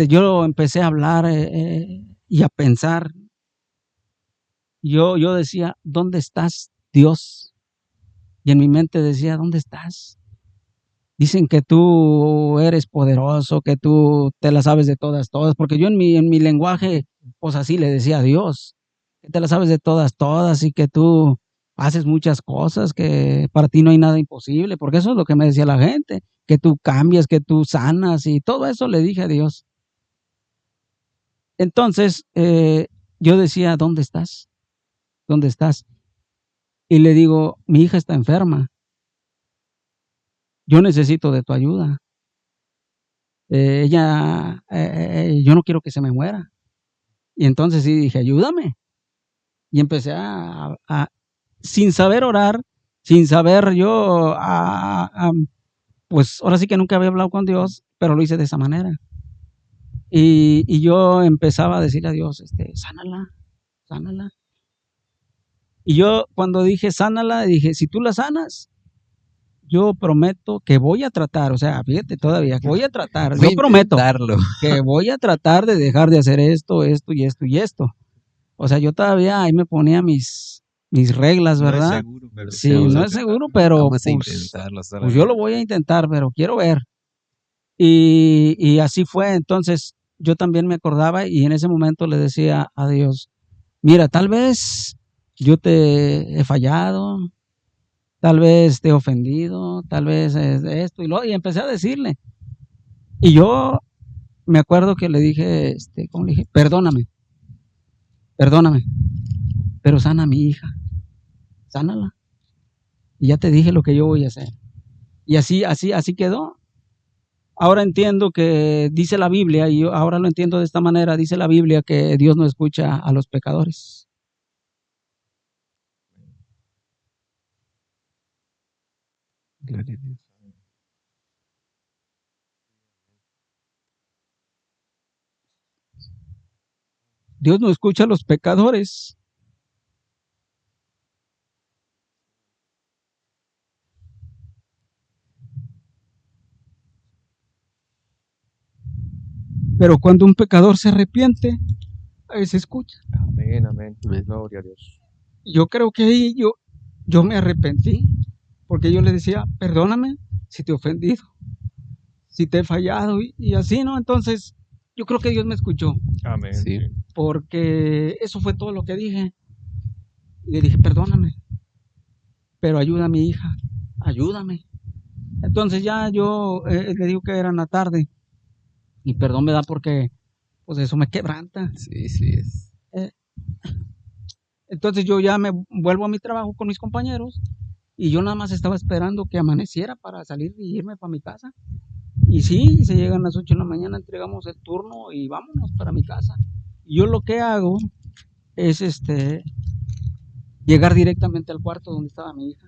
yo empecé a hablar y a pensar. Yo decía, ¿dónde estás, Dios? Y en mi mente decía, ¿dónde estás? Dicen que tú eres poderoso, que tú te la sabes de todas, porque yo en mi lenguaje, pues así le decía a Dios, que te la sabes de todas y que tú haces muchas cosas, que para ti no hay nada imposible, porque eso es lo que me decía la gente, que tú cambias, que tú sanas y todo eso le dije a Dios. Entonces, yo decía, ¿dónde estás? ¿Dónde estás? Y le digo, mi hija está enferma, yo necesito de tu ayuda. Yo no quiero que se me muera. Y entonces sí dije, ayúdame. Y empecé sin saber orar, sin saber yo, pues ahora sí que nunca había hablado con Dios, pero lo hice de esa manera. Y yo empezaba a decirle a Dios, sánala, sánala. Y yo cuando dije sánala, dije, si tú la sanas, yo prometo que voy a tratar, o sea, fíjate todavía, voy a tratar, yo prometo que voy a tratar de dejar de hacer esto y esto. O sea, yo todavía ahí me ponía mis reglas, ¿verdad? Sí, no es seguro, pero pues yo lo voy a intentar, pero quiero ver. Y así fue. Entonces, yo también me acordaba y en ese momento le decía a Dios, mira, tal vez yo te he fallado, tal vez te he ofendido, tal vez esto y empecé a decirle. Y yo me acuerdo que le dije, ¿cómo le dije? Perdóname, pero sana a mi hija, sánala. Y ya te dije lo que yo voy a hacer. Y así quedó. Ahora entiendo que dice la Biblia, y yo ahora lo entiendo de esta manera, dice la Biblia que Dios no escucha a los pecadores. Gloria a Dios. Dios no escucha a los pecadores. Pero cuando un pecador se arrepiente, ahí se escucha. Amén, amén. Gloria a Dios. Yo creo que ahí yo me arrepentí, porque yo le decía, perdóname si te he ofendido, si te he fallado y así, ¿no? Entonces, yo creo que Dios me escuchó. Amén. Sí. Porque eso fue todo lo que dije. Y le dije, perdóname, pero ayuda a mi hija, ayúdame. Entonces ya yo le digo que era en la tarde y perdón me da porque pues eso me quebranta. Sí, sí es. Entonces yo ya me vuelvo a mi trabajo con mis compañeros y yo nada más estaba esperando que amaneciera para salir y irme para mi casa. Y sí, se llegan las 8 de la mañana, entregamos el turno y vámonos para mi casa. Y yo lo que hago es llegar directamente al cuarto donde estaba mi hija.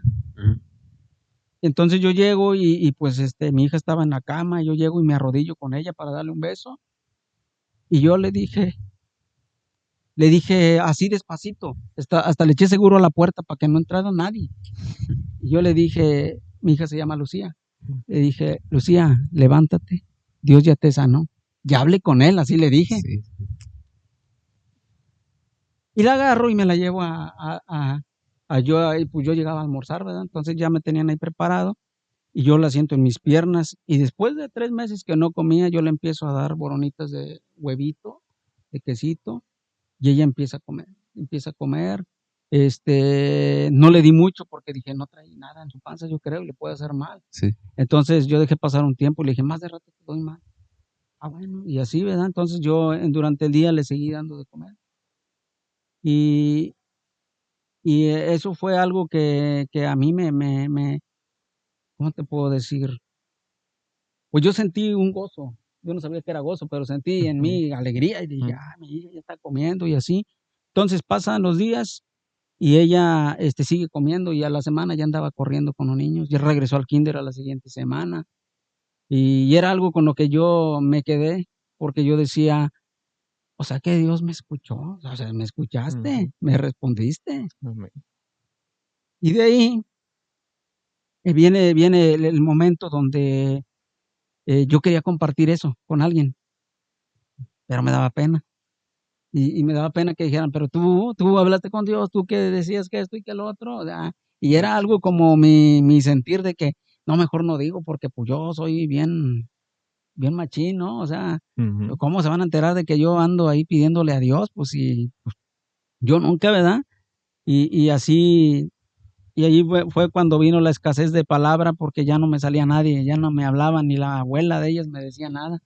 Entonces yo llego y pues mi hija estaba en la cama, yo llego y me arrodillo con ella para darle un beso. Y yo le dije así despacito, hasta le eché seguro a la puerta para que no entrara nadie. Y yo le dije, mi hija se llama Lucía, le dije, Lucía, levántate, Dios ya te sanó. Ya hablé con él, así le dije. Sí. Y la agarro y me la llevo pues yo llegaba a almorzar, ¿verdad? Entonces ya me tenían ahí preparado. Y yo la siento en mis piernas y después de 3 meses que no comía, yo le empiezo a dar boronitas de huevito, de quesito, y ella empieza a comer. No le di mucho porque dije, no trae nada en su panza, yo creo, le puede hacer mal. Sí. Entonces yo dejé pasar un tiempo y le dije, más de rato te doy más. Ah, bueno, y así, ¿verdad? Entonces yo durante el día le seguí dando de comer. Y eso fue algo que a mí ¿cómo te puedo decir? Pues yo sentí un gozo, yo no sabía que era gozo, pero sentí en mí alegría y dije, mi hija ya está comiendo y así. Entonces pasan los días y ella sigue comiendo y a la semana ya andaba corriendo con los niños, ya regresó al kinder a la siguiente semana y era algo con lo que yo me quedé porque yo decía, o sea que Dios me escuchó, o sea, me escuchaste, me respondiste. Y de ahí viene el momento donde yo quería compartir eso con alguien. pero me daba pena. Y me daba pena que dijeran, pero tú hablaste con Dios, tú que decías que esto y que lo otro. Y era algo como mi sentir de que, no, mejor no digo, porque pues yo soy bien, bien machín, ¿no? O sea, ¿cómo se van a enterar de que yo ando ahí pidiéndole a Dios? Pues si pues, yo nunca, ¿verdad? Y así, y allí fue cuando vino la escasez de palabra, porque ya no me salía nadie, ya no me hablaban, ni la abuela de ellas me decía nada.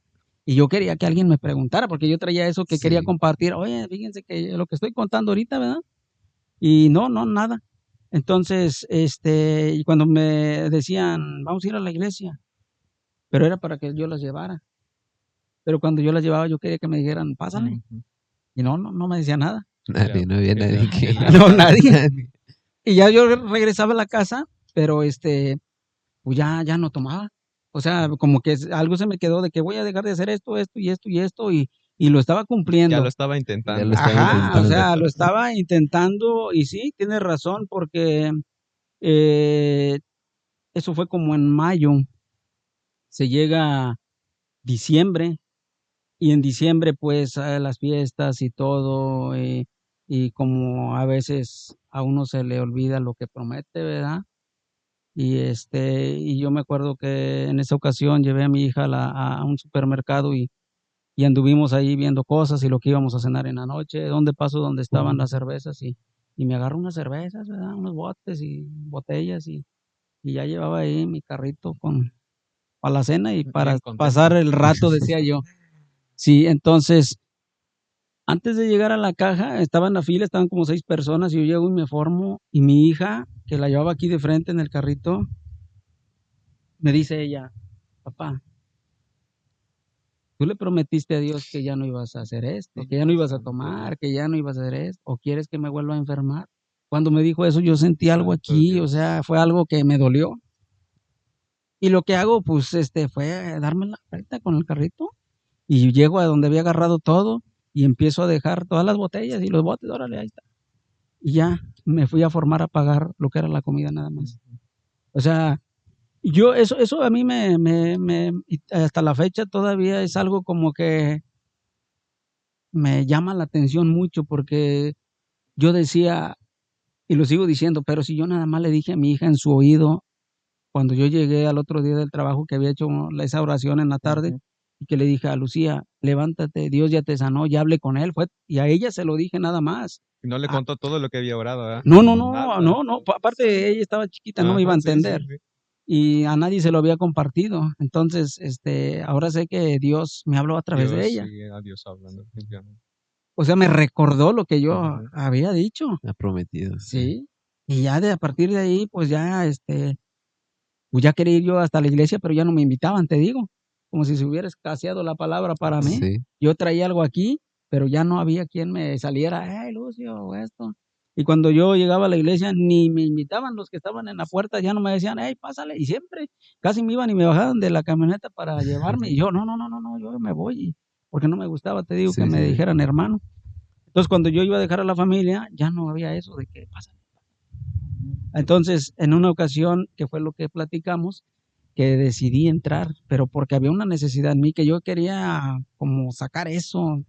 Y yo quería que alguien me preguntara, porque yo traía eso que quería Sí. compartir. Oye, fíjense que lo que estoy contando ahorita, ¿verdad? Y no, nada. Entonces, y cuando me decían, vamos a ir a la iglesia, pero era para que yo las llevara. Pero cuando yo las llevaba, yo quería que me dijeran, pásale. Y no me decía nada. Nadie, no había nadie que... No, nadie. Y ya yo regresaba a la casa, pero pues ya no tomaba. O sea, como que algo se me quedó de que voy a dejar de hacer esto, esto y esto y esto, y lo estaba Ya lo cumpliendo. estaba Ya intentando. lo estaba Ajá, o intentando. sea, lo estaba intentando y sí, tienes razón, porque eso fue como en mayo, se llega diciembre, y en diciembre pues las fiestas y todo, y como a veces a uno se le olvida lo que promete, ¿verdad? Y yo me acuerdo que en esa ocasión llevé a mi hija a un supermercado y anduvimos ahí viendo cosas y lo que íbamos a cenar en la noche, dónde paso donde estaban las cervezas y me agarro unas cervezas, ¿verdad? Unos botes y botellas y ya llevaba ahí mi carrito para la cena y para Bien contento. pasar el rato, decía yo. Sí, entonces, antes de llegar a la caja, estaba en la fila, estaban como 6 personas y yo llego y me formo y mi hija, que la llevaba aquí de frente en el carrito, me dice ella, papá, tú le prometiste a Dios que ya no ibas a hacer esto, que ya no ibas a tomar, que ya no ibas a hacer esto, o quieres que me vuelva a enfermar. Cuando me dijo eso, yo sentí algo Santo aquí, o Dios. sea, fue algo que me dolió. Y lo que hago, pues, fue darme la vuelta con el carrito y llego a donde había agarrado todo y empiezo a dejar todas las botellas y los botes, órale, ahí está. Y ya me fui a formar a pagar lo que era la comida nada más. O sea, yo eso a mí y hasta la fecha todavía es algo como que me llama la atención mucho porque yo decía, y lo sigo diciendo, pero si yo nada más le dije a mi hija en su oído, cuando yo llegué al otro día del trabajo que había hecho esa oración en la tarde, y que le dije a Lucía, levántate, Dios ya te sanó, ya hablé con él, y a ella se lo dije nada más. Y no le contó todo lo que había orado, ¿verdad? No, Nada. aparte ella estaba chiquita, no me iba a Ajá, sí, entender. sí. Y a nadie se lo había compartido. Entonces, ahora sé que Dios me habló a través de Dios, ella. sí, a Dios hablando. Definitivamente. O sea, me recordó lo que yo Ujú. había dicho. Ha prometido, sí. Sí. Y ya a partir de ahí, pues ya, pues ya quería ir yo hasta la iglesia, pero ya no me invitaban, te digo, como si se hubiera escaseado la palabra para mí. Sí. Yo traía algo aquí, pero ya no había quien me saliera, hey, Lucio, o esto. Y cuando yo llegaba a la iglesia, ni me invitaban los que estaban en la puerta, ya no me decían, hey, pásale. Y siempre casi me iban y me bajaban de la camioneta para llevarme. Y yo, no, yo me voy, porque no me gustaba, te digo, que Sí, me sí. dijeran hermano. Entonces, cuando yo iba a dejar a la familia, ya no había eso de que pásale. Entonces, en una ocasión, que fue lo que platicamos, que decidí entrar, pero porque había una necesidad en mí que yo quería como sacar eso.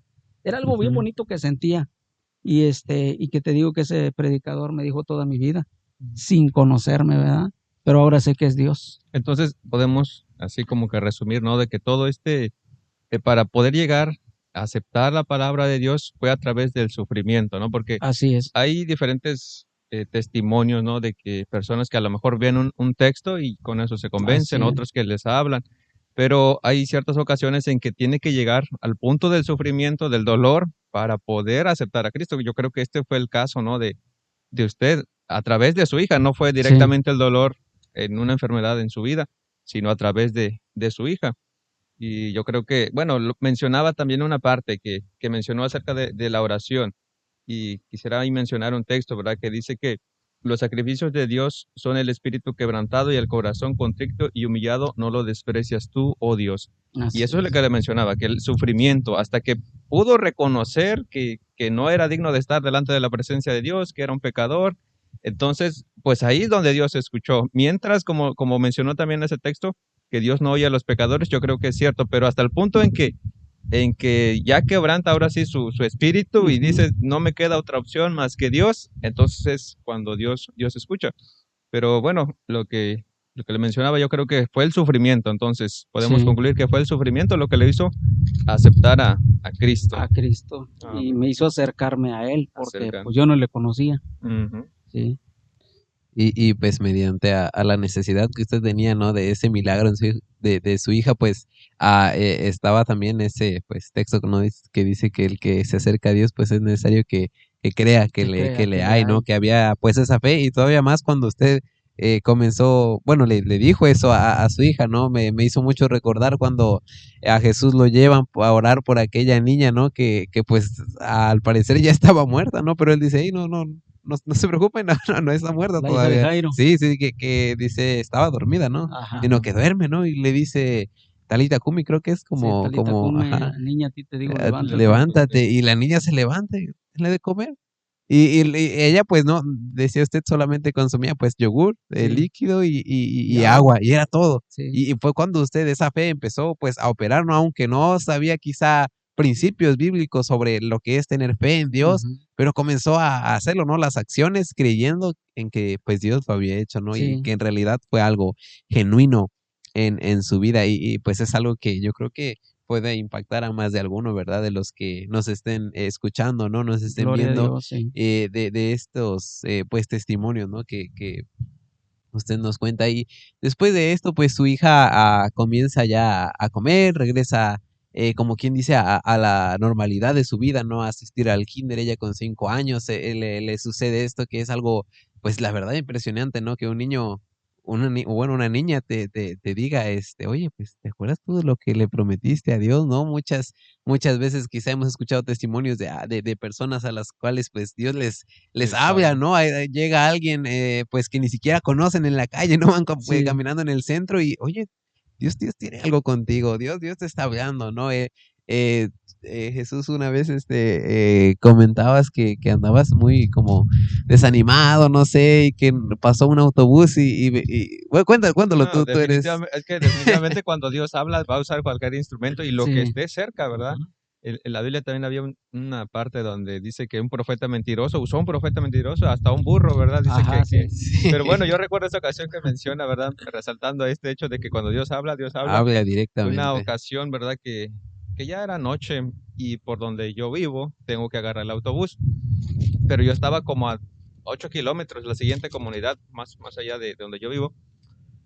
Era algo bien bonito que sentía. Y que te digo que ese predicador me dijo toda mi vida, sin conocerme, ¿verdad? Pero ahora sé que es Dios. Entonces podemos así como que resumir, ¿no? De que todo para poder llegar a aceptar la palabra de Dios fue a través del sufrimiento, ¿no? Porque Así es. hay diferentes testimonios, ¿no? De que personas que a lo mejor ven un texto y con eso se convencen, Así es. otros que les hablan, pero hay ciertas ocasiones en que tiene que llegar al punto del sufrimiento, del dolor, para poder aceptar a Cristo. Yo creo que este fue el caso, ¿no? De usted, a través de su hija, no fue Sí, directamente el dolor en una enfermedad en su vida, sino a través de su hija. Y yo creo que, bueno, mencionaba también una parte que mencionó acerca de la oración. Y quisiera ahí mencionar un texto, ¿verdad? Que dice que los sacrificios de Dios son el espíritu quebrantado y el corazón contrito y humillado no lo desprecias tú, oh Dios. Y así eso es lo es. que le mencionaba, que el sufrimiento, hasta que pudo reconocer que no era digno de estar delante de la presencia de Dios, que era un pecador, entonces, pues ahí es donde Dios escuchó. Mientras, como mencionó también ese texto, que Dios no oye a los pecadores, yo creo que es cierto, pero hasta el punto en que en que ya quebranta ahora sí su espíritu y dice, no me queda otra opción más que Dios, entonces es cuando Dios escucha. Pero bueno, lo que le mencionaba, yo creo que fue el sufrimiento, entonces podemos concluir que fue el sufrimiento lo que le hizo aceptar a Cristo. A Cristo. Y me hizo acercarme a Él, porque pues yo no le conocía. Sí. Y pues mediante a la necesidad que usted tenía, ¿no? De ese milagro de su hija, pues estaba también ese pues texto, ¿no? Que dice que el que se acerca a Dios, pues es necesario que crea que le hay, ¿no? Que había pues esa fe, y todavía más cuando usted comenzó, bueno, le dijo eso a su hija, ¿no? Me hizo mucho recordar cuando a Jesús lo llevan a orar por aquella niña, ¿no? Que pues al parecer ya estaba muerta, ¿no? Pero él dice, hey, no se preocupen, no está muerta La todavía. hija de Jairo. Sí, que dice, estaba dormida, ¿no? Ajá. Sino que duerme, ¿no? Y le dice, Talita Kumi, creo que es como, Talita Kumi, niña, a ti te digo, levántate. Levántate. Y la niña se levanta y le de comer. Y ella, pues, no, decía usted, solamente consumía, pues, yogur, líquido y agua, y era todo. Y fue cuando usted, esa fe empezó, pues, a operar, ¿no? Aunque no sabía quizá principios bíblicos sobre lo que es tener fe en Dios, pero comenzó a hacerlo, ¿no? Las acciones creyendo en que, pues, Dios lo había hecho, ¿no? Y que en realidad fue algo genuino en su vida, y pues es algo que yo creo que puede impactar a más de alguno, ¿verdad? De los que nos estén escuchando, ¿no? Nos estén Gloria a viendo Dios, sí. de estos, pues, testimonios, ¿no? Que usted nos cuenta. Y después de esto, pues, su hija comienza ya a comer, regresa, como quien dice, a la normalidad de su vida, ¿no? A asistir al kinder, ella con 5 años, le sucede esto, que es algo, pues, la verdad, impresionante, ¿no? Que un niño, una niña te diga, oye, pues, ¿te acuerdas tú de lo que le prometiste a Dios, no? Muchas veces quizá hemos escuchado testimonios de personas a las cuales, pues, Dios les habla, ¿no? Llega alguien, pues, que ni siquiera conocen en la calle, ¿no? Van caminando en el centro y, oye, Dios tiene algo contigo, Dios te está hablando, ¿no? Jesús, una vez comentabas que andabas muy como desanimado, no sé, y que pasó un autobús bueno, cuéntalo, No, tú eres. es que definitivamente cuando Dios habla va a usar cualquier instrumento y lo que esté cerca, ¿verdad? En la Biblia también había una parte donde dice que un profeta mentiroso, usó un profeta mentiroso, hasta un burro, ¿verdad? Dice Pero bueno, yo recuerdo esa ocasión que menciona, ¿verdad? Resaltando este hecho de que cuando Dios habla. Habla directamente. Una ocasión, ¿verdad? Que ya era noche y por donde yo vivo tengo que agarrar el autobús, pero yo estaba como a 8 kilómetros, la siguiente comunidad, más allá de donde yo vivo.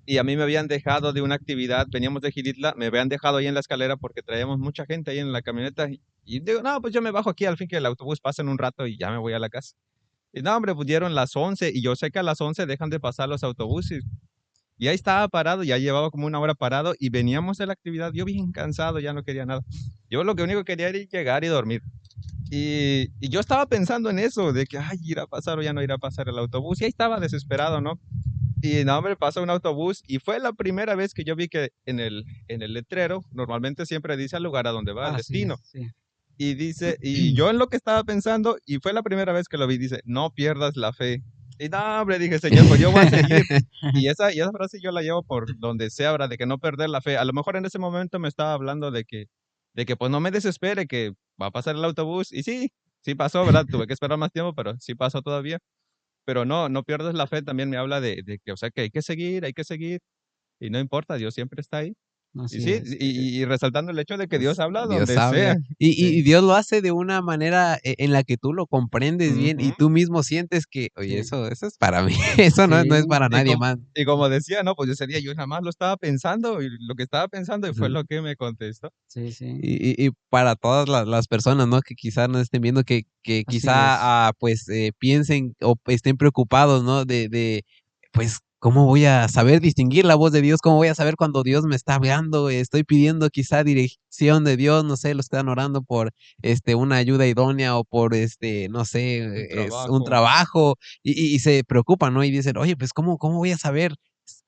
Y a mí me habían dejado de una actividad, veníamos de Gilitla, me habían dejado ahí en la escalera porque traíamos mucha gente ahí en la camioneta. Y digo, no, pues yo me bajo aquí al fin que el autobús pase en un rato y ya me voy a la casa. Y no, hombre, pues dieron las 11 y yo sé que a las 11 dejan de pasar los autobuses. Y ahí estaba parado, ya llevaba como una hora parado y veníamos de la actividad, yo bien cansado, ya no quería nada. Yo lo que único que quería era llegar y dormir. Y yo estaba pensando en eso, de que, ay, irá a pasar o ya no irá a pasar el autobús. Y ahí estaba desesperado, ¿no? Y no, hombre, pasó un autobús y fue la primera vez que yo vi que en el letrero, normalmente siempre dice al lugar a donde va, el destino. Y dice, y yo en lo que estaba pensando, y fue la primera vez que lo vi, dice, no pierdas la fe. Y no, hombre, dije, Señor, pues yo voy a seguir. Y esa frase yo la llevo por donde sea, ¿verdad? De que no perder la fe. A lo mejor en ese momento me estaba hablando de que pues no me desespere, que va a pasar el autobús. Y sí pasó, ¿verdad? Tuve que esperar más tiempo, pero sí pasó todavía. Pero no pierdas la fe, también me habla de que, o sea, que hay que seguir, y no importa, Dios siempre está ahí. Así Y sí, es. y resaltando el hecho de que Dios habla Dios donde habla. sea. Y Dios lo hace de una manera en la que tú lo comprendes bien y Ujú. tú mismo sientes que, oye, eso es para mí, eso no es para nadie más. Y como decía, no, pues ese día yo nada más lo estaba pensando y lo que estaba pensando y fue lo que me contestó. Sí, sí. Y para todas las personas, ¿no? Que quizás no estén viendo, que quizá pues piensen o estén preocupados, ¿no? Pues, ¿cómo voy a saber distinguir la voz de Dios? ¿Cómo voy a saber cuando Dios me está hablando? Estoy pidiendo quizá dirección de Dios, no sé, los que están orando por una ayuda idónea o por no sé, un trabajo, y se preocupan, ¿no? Y dicen, oye, pues, ¿cómo voy a saber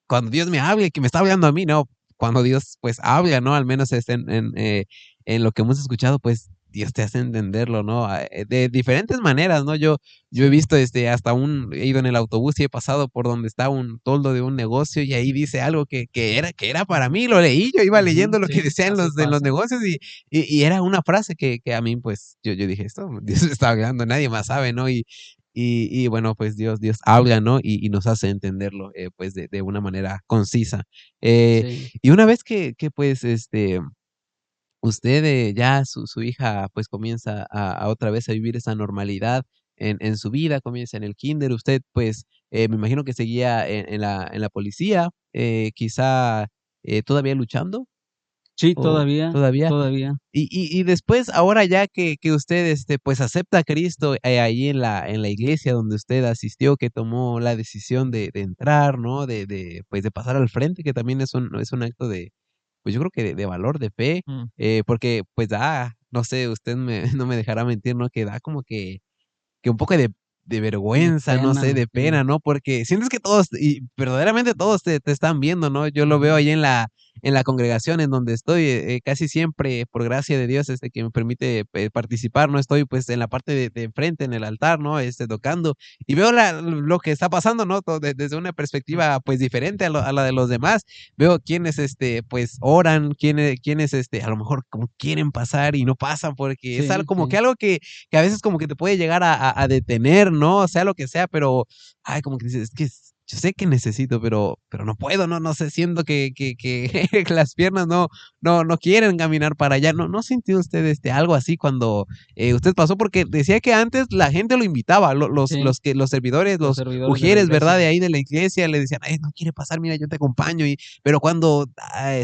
cuando Dios me hable, que me está hablando a mí? No, cuando Dios pues habla, ¿no? Al menos en lo que hemos escuchado, pues Dios te hace entenderlo, ¿no? De diferentes maneras, ¿no? Yo he visto hasta he ido en el autobús y he pasado por donde está un toldo de un negocio y ahí dice algo que era para mí, lo leí, yo iba leyendo lo que decían en los negocios y era una frase que a mí, pues, yo dije, esto Dios me está hablando, nadie más sabe, ¿no? Y bueno, pues Dios habla, ¿no? Y nos hace entenderlo, pues, de una manera concisa. Sí. Y una vez que pues, usted, ya su hija, pues, comienza a otra vez a vivir esa normalidad en su vida, comienza en el kinder, usted, pues, me imagino que seguía en la policía, quizá, ¿todavía luchando? Sí, ¿O todavía, todavía? todavía. Y después, ahora ya que usted, pues, acepta a Cristo, ahí en la iglesia donde usted asistió, que tomó la decisión de entrar, ¿no? Pues, de pasar al frente, que también es un acto de, pues, yo creo que de valor, de fe, Mm. porque, pues, no sé, usted no me dejará mentir, ¿no? Que da como que un poco de De vergüenza, no sé, pena, de sí. pena, ¿no? Porque sientes que todos, y verdaderamente todos te están viendo, ¿no? Yo lo veo Ujú. ahí en la congregación en donde estoy, casi siempre, por gracia de Dios, que me permite, participar, ¿no? Estoy, pues, en la parte de enfrente, en el altar, ¿no? Tocando, y veo lo que está pasando, ¿no? Desde una perspectiva, pues, diferente a la de los demás. Veo quienes, pues, oran, quienes, a lo mejor como quieren pasar y no pasan, porque es algo Sí, como que sí. algo que a veces como que te puede llegar a detener, ¿no? Sea lo que sea, pero, ay, como que dices, es que yo sé que necesito, pero no puedo, no sé, siento que las piernas no quieren caminar para allá. ¿No sintió usted, algo así cuando, usted pasó? Porque decía que antes la gente lo invitaba, Sí, los servidores, los los servidores de la ujieres, ¿verdad? iglesia. De ahí de la iglesia le decían: "Ay, no quiere pasar, mira, yo te acompaño", pero cuando,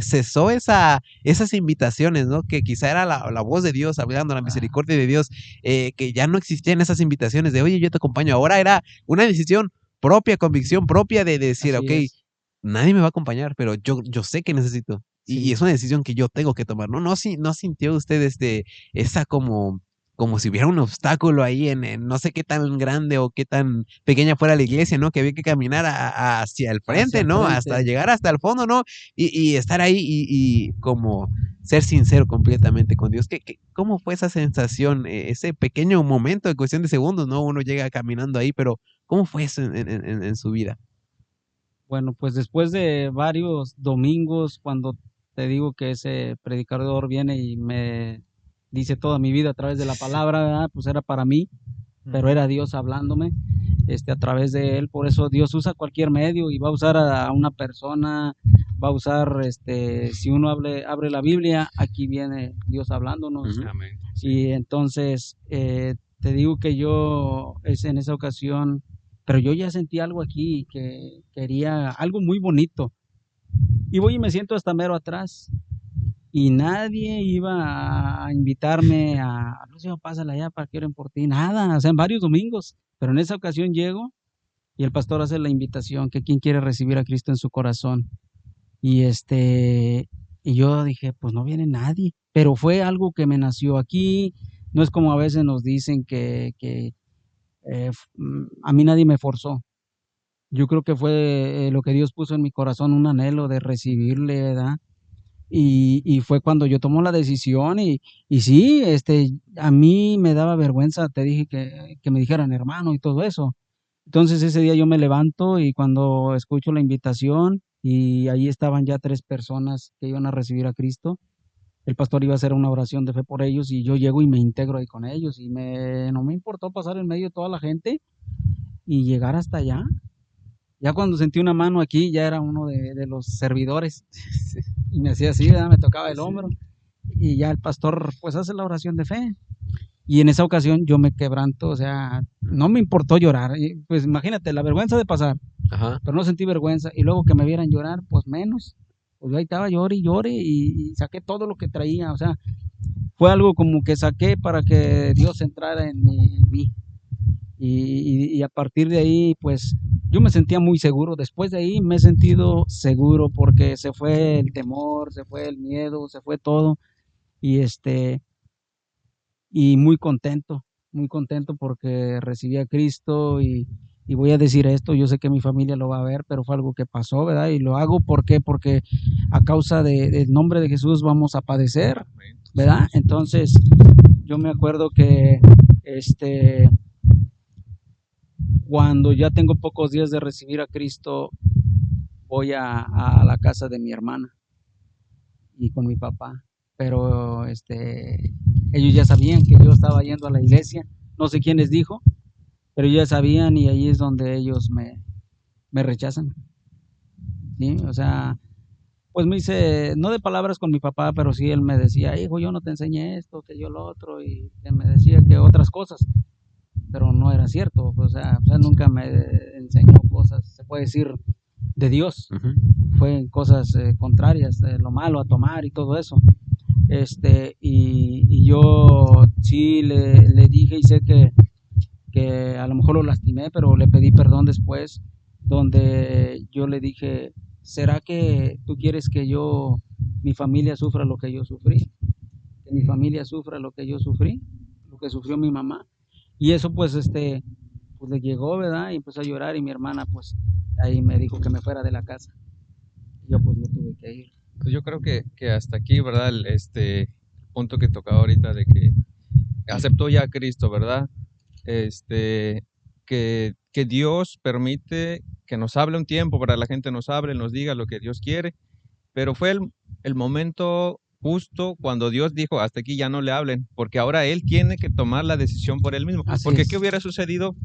cesó esas invitaciones, ¿no? Que quizá era la voz de Dios hablando, la Ah, misericordia de Dios, que ya no existían esas invitaciones de: "Oye, yo te acompaño". Ahora era una decisión propia, convicción propia de decir: así "Okey, es. nadie me va a acompañar, pero yo sé que necesito, y Sí. es una decisión que yo tengo que tomar", ¿no? ¿No sintió usted, esa como si hubiera un obstáculo ahí en no sé qué tan grande o qué tan pequeña fuera la iglesia, ¿no? Que había que caminar hacia el Hacia frente, el ¿no? Hasta frente. llegar hasta el fondo, ¿no? Y estar ahí y como ser sincero completamente con Dios. ¿Cómo fue esa sensación, ese pequeño momento de cuestión de segundos, ¿no? Uno llega caminando ahí, pero ¿cómo fue eso en su vida? Bueno, pues después de varios domingos, cuando te digo que ese predicador viene y me dice toda mi vida a través de la palabra, ¿verdad? Pues era para mí, pero Ujú. era Dios hablándome, a través de él. Por eso Dios usa cualquier medio y va a usar a una persona, va a usar, si uno abre la Biblia, aquí viene Dios hablándonos. Ujú. Amén. Sí. Y entonces, te digo que yo es en esa ocasión, pero yo ya sentí algo aquí que quería algo muy bonito. Y voy y me siento hasta mero atrás. Y nadie iba a invitarme a, Lucio, pásala allá para que oren por ti. Nada, o sea, en varios domingos. Pero en esa ocasión llego y el pastor hace la invitación, que quien quiere recibir a Cristo en su corazón. Y y yo dije, pues no viene nadie, pero fue algo que me nació aquí. No es como a veces nos dicen a mí nadie me forzó. Yo creo que fue lo que Dios puso en mi corazón, un anhelo de recibirle, ¿verdad? Y fue cuando yo tomo la decisión y sí, a mí me daba vergüenza, te dije que me dijeran hermano y todo eso. Entonces ese día yo me levanto y cuando escucho la invitación y ahí estaban ya 3 personas que iban a recibir a Cristo, el pastor iba a hacer una oración de fe por ellos y yo llego y me integro ahí con ellos y no me importó pasar en medio de toda la gente y llegar hasta allá. Ya cuando sentí una mano aquí, ya era uno de los servidores y me hacía así, ¿verdad? Me tocaba Sí, el sí. hombro y ya el pastor pues hace la oración de fe. Y en esa ocasión yo me quebranto, o sea, no me importó llorar. Pues imagínate, la vergüenza de pasar, Ajá. pero no sentí vergüenza. Y luego que me vieran llorar, pues menos. Pues yo ahí estaba, llore y llore y saqué todo lo que traía. O sea, fue algo como que saqué para que Dios entrara en mí. Y a partir de ahí, pues yo me sentía muy seguro. Después de ahí me he sentido seguro porque se fue el temor, se fue el miedo, se fue todo. Y y muy contento porque recibí a Cristo y voy a decir esto, yo sé que mi familia lo va a ver, pero fue algo que pasó, ¿verdad? Y lo hago, ¿por qué? Porque a causa del nombre de Jesús vamos a padecer, Amén. ¿verdad? Entonces, yo me acuerdo que cuando ya tengo pocos días de recibir a Cristo, voy a la casa de mi hermana y con mi papá, pero ellos ya sabían que yo estaba yendo a la iglesia, no sé quién les dijo, pero ya sabían, y ahí es donde ellos me rechazan, ¿sí? O sea, pues me hice, no de palabras con mi papá, pero sí él me decía, hijo, yo no te enseñé esto, que yo lo otro, y que me decía que otras cosas, pero no era cierto. O sea, nunca me enseñó cosas, se puede decir, de Dios. Ujú. Fue cosas contrarias, lo malo a tomar y todo eso. Y yo sí le dije, y sé que a lo mejor lo lastimé, pero le pedí perdón después, donde yo le dije, ¿será que tú quieres que mi familia sufra lo que yo sufrí? Que mi familia sufra lo que yo sufrí, lo que sufrió mi mamá. Y eso pues pues le llegó, ¿verdad? Y empezó a llorar, y mi hermana pues ahí me dijo que me fuera de la casa. Y yo pues me tuve que ir. Pues yo creo que hasta aquí, ¿verdad? El punto que tocaba ahorita de que aceptó ya a Cristo, ¿verdad? Que Dios permite que nos hable un tiempo, para la gente nos hable, nos diga lo que Dios quiere, pero fue el momento justo cuando Dios dijo, hasta aquí ya no le hablen, porque ahora Él tiene que tomar la decisión por Él mismo. Así Porque es. ¿qué hubiera sucedido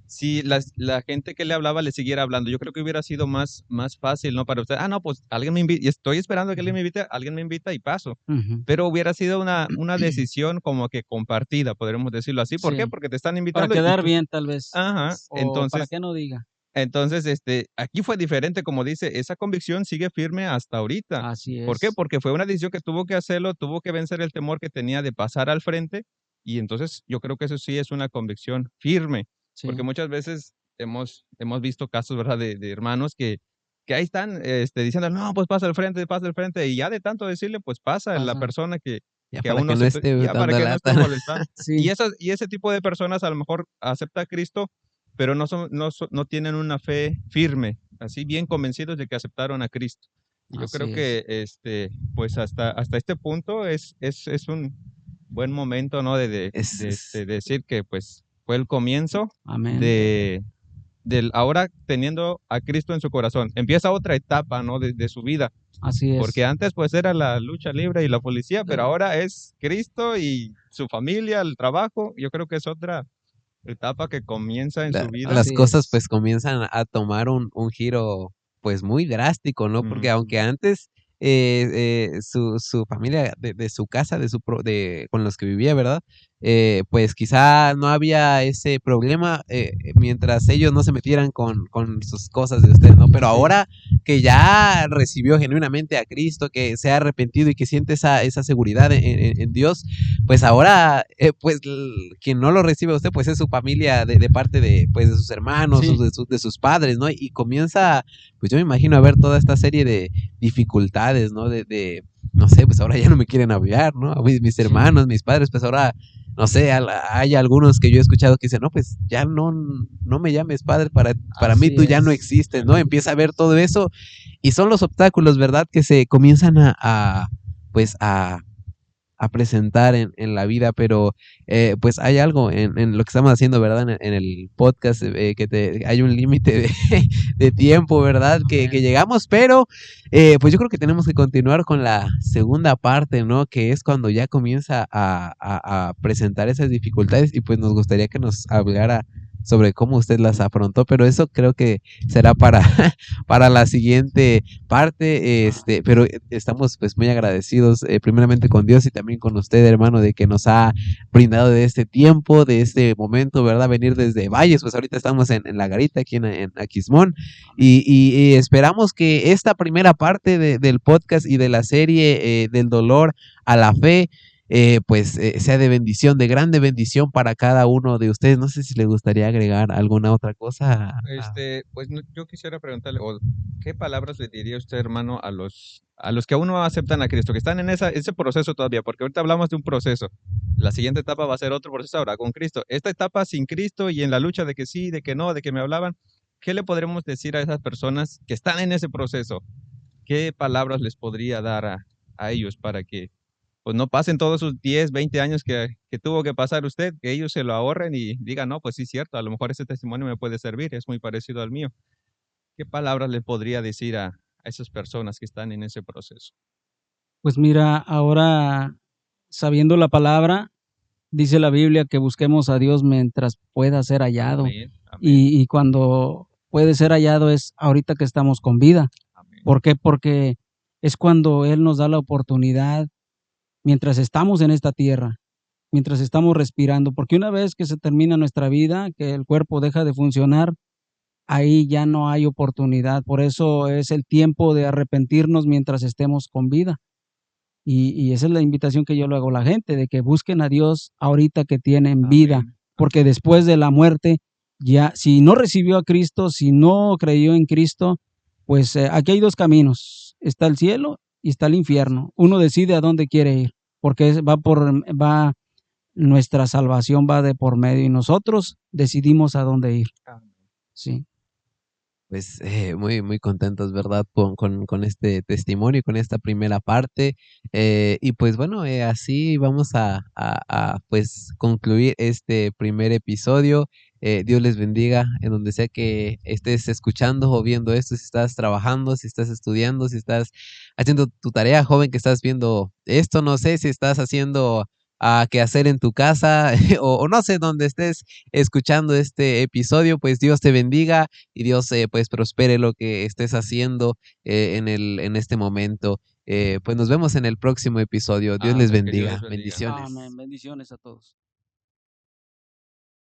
si la gente que le hablaba le siguiera hablando? Yo creo que hubiera sido más fácil, ¿no? Para usted, no, pues alguien me invita, estoy esperando que alguien me invite, alguien me invita y paso. Ujú. Pero hubiera sido una decisión como que compartida, podríamos decirlo así. ¿Por qué? Sí, Porque te están para invitando y quedar tú, bien tal vez, ajá, o para que no diga. entonces, aquí fue diferente, como dice, esa convicción sigue firme hasta ahorita. Así ¿Por qué? es. Porque fue una decisión que tuvo que hacerlo, tuvo que vencer el temor que tenía de pasar al frente, y entonces yo creo que eso sí es una convicción firme, porque Sí, muchas veces hemos visto casos, ¿verdad?, de hermanos que ahí están diciendo, no, pues pasa al frente, y ya de tanto decirle, pues pasa la pasa. persona Ya que para aún no que no aceptó, esté ya para dando que no esté lata. molestando. Sí, Y ese tipo de personas a lo mejor acepta a Cristo, pero no tienen una fe firme, así bien convencidos de que aceptaron a Cristo. Y yo creo así es. que pues hasta este punto es un buen momento, ¿no? De Es decir que pues fue el comienzo Amén. de del ahora teniendo a Cristo en su corazón. Empieza otra etapa, ¿no? De su vida, Así porque es. antes pues era la lucha libre y la policía, pero ahora es Cristo y su familia, el trabajo. Yo creo que es otra etapa que comienza en su vida. las Así cosas es. pues comienzan a tomar un giro pues muy drástico, ¿no? Porque Ujú. aunque antes su familia de su casa, con los que vivía, ¿verdad? Pues quizá no había ese problema mientras ellos no se metieran con sus cosas de usted, ¿no? Pero Sí, ahora que ya recibió genuinamente a Cristo, que se ha arrepentido y que siente esa seguridad en Dios, pues ahora, pues quien no lo recibe a usted, pues es su familia de parte pues, de sus hermanos, sí, de sus padres, ¿no? Y comienza, pues yo me imagino a ver toda esta serie de dificultades, ¿no? No sé, pues ahora ya no me quieren hablar, ¿no? Mis sí. hermanos, mis padres, pues ahora, no sé, hay algunos que yo he escuchado que dicen, no, pues ya no me llames padre, para mí Así tú ya no es. existes, ¿no? Empieza a ver todo eso y son los obstáculos, ¿verdad? Que se comienzan pues a presentar en la vida, pero pues hay algo en lo que estamos haciendo, ¿verdad? En el podcast, hay un límite de tiempo, ¿verdad? Que Amén. llegamos, pero pues yo creo que tenemos que continuar con la segunda parte, ¿no? Que es cuando ya comienza a presentar esas dificultades y pues nos gustaría que nos hablara sobre cómo usted las afrontó, pero eso creo que será para la siguiente parte, pero estamos pues muy agradecidos primeramente con Dios y también con usted, hermano, de que nos ha brindado de este tiempo, de este momento, ¿verdad? Venir desde Valles, pues ahorita estamos en La Garita, aquí en Aquismón, Amén. y esperamos que esta primera parte del podcast y de la serie del dolor a la fe, pues sea de bendición, de grande bendición para cada uno de ustedes. No sé si le gustaría agregar alguna otra cosa. Pues yo quisiera preguntarle, ¿qué palabras le diría usted, hermano, a los que aún no aceptan a Cristo, que están en ese proceso todavía? Porque ahorita hablamos de un proceso. La siguiente etapa va a ser otro proceso ahora con Cristo. Esta etapa sin Cristo y en la lucha de que sí, de que no, de que me hablaban, ¿qué le podremos decir a esas personas que están en ese proceso? ¿Qué palabras les podría dar a ellos para que pues no pasen todos sus 10, 20 años que tuvo que pasar usted, que ellos se lo ahorren y digan, no, pues sí, cierto, a lo mejor ese testimonio me puede servir, es muy parecido al mío. ¿Qué palabras le podría decir a esas personas que están en ese proceso? Pues mira, ahora sabiendo la palabra, dice la Biblia que busquemos a Dios mientras pueda ser hallado. Amén, amén, Y cuando puede ser hallado es ahorita que estamos con vida. amén. ¿Por qué? Porque es cuando Él nos da la oportunidad mientras estamos en esta tierra, mientras estamos respirando. Porque una vez que se termina nuestra vida, que el cuerpo deja de funcionar, ahí ya no hay oportunidad. Por eso es el tiempo de arrepentirnos mientras estemos con vida. Y esa es la invitación que yo le hago a la gente, de que busquen a Dios ahorita que tienen vida, Amén. porque después de la muerte, ya, si no recibió a Cristo, si no creyó en Cristo, pues aquí hay dos caminos, está el cielo y está el infierno. Uno decide a dónde quiere ir, porque nuestra salvación va de por medio y nosotros decidimos a dónde ir. Sí. Pues muy, muy contentos, ¿verdad? Con este testimonio y con esta primera parte. Y pues bueno, así vamos pues concluir este primer episodio. Dios les bendiga en donde sea que estés escuchando o viendo esto, si estás trabajando, si estás estudiando, si estás haciendo tu tarea, joven que estás viendo esto, no sé, si estás haciendo qué hacer en tu casa o no sé, donde estés escuchando este episodio, pues Dios te bendiga y Dios pues prospere lo que estés haciendo en este momento. Pues nos vemos en el próximo episodio. Dios les Amén, que Dios les bendiga. bendiga. Bendiciones. Amén. Bendiciones a todos.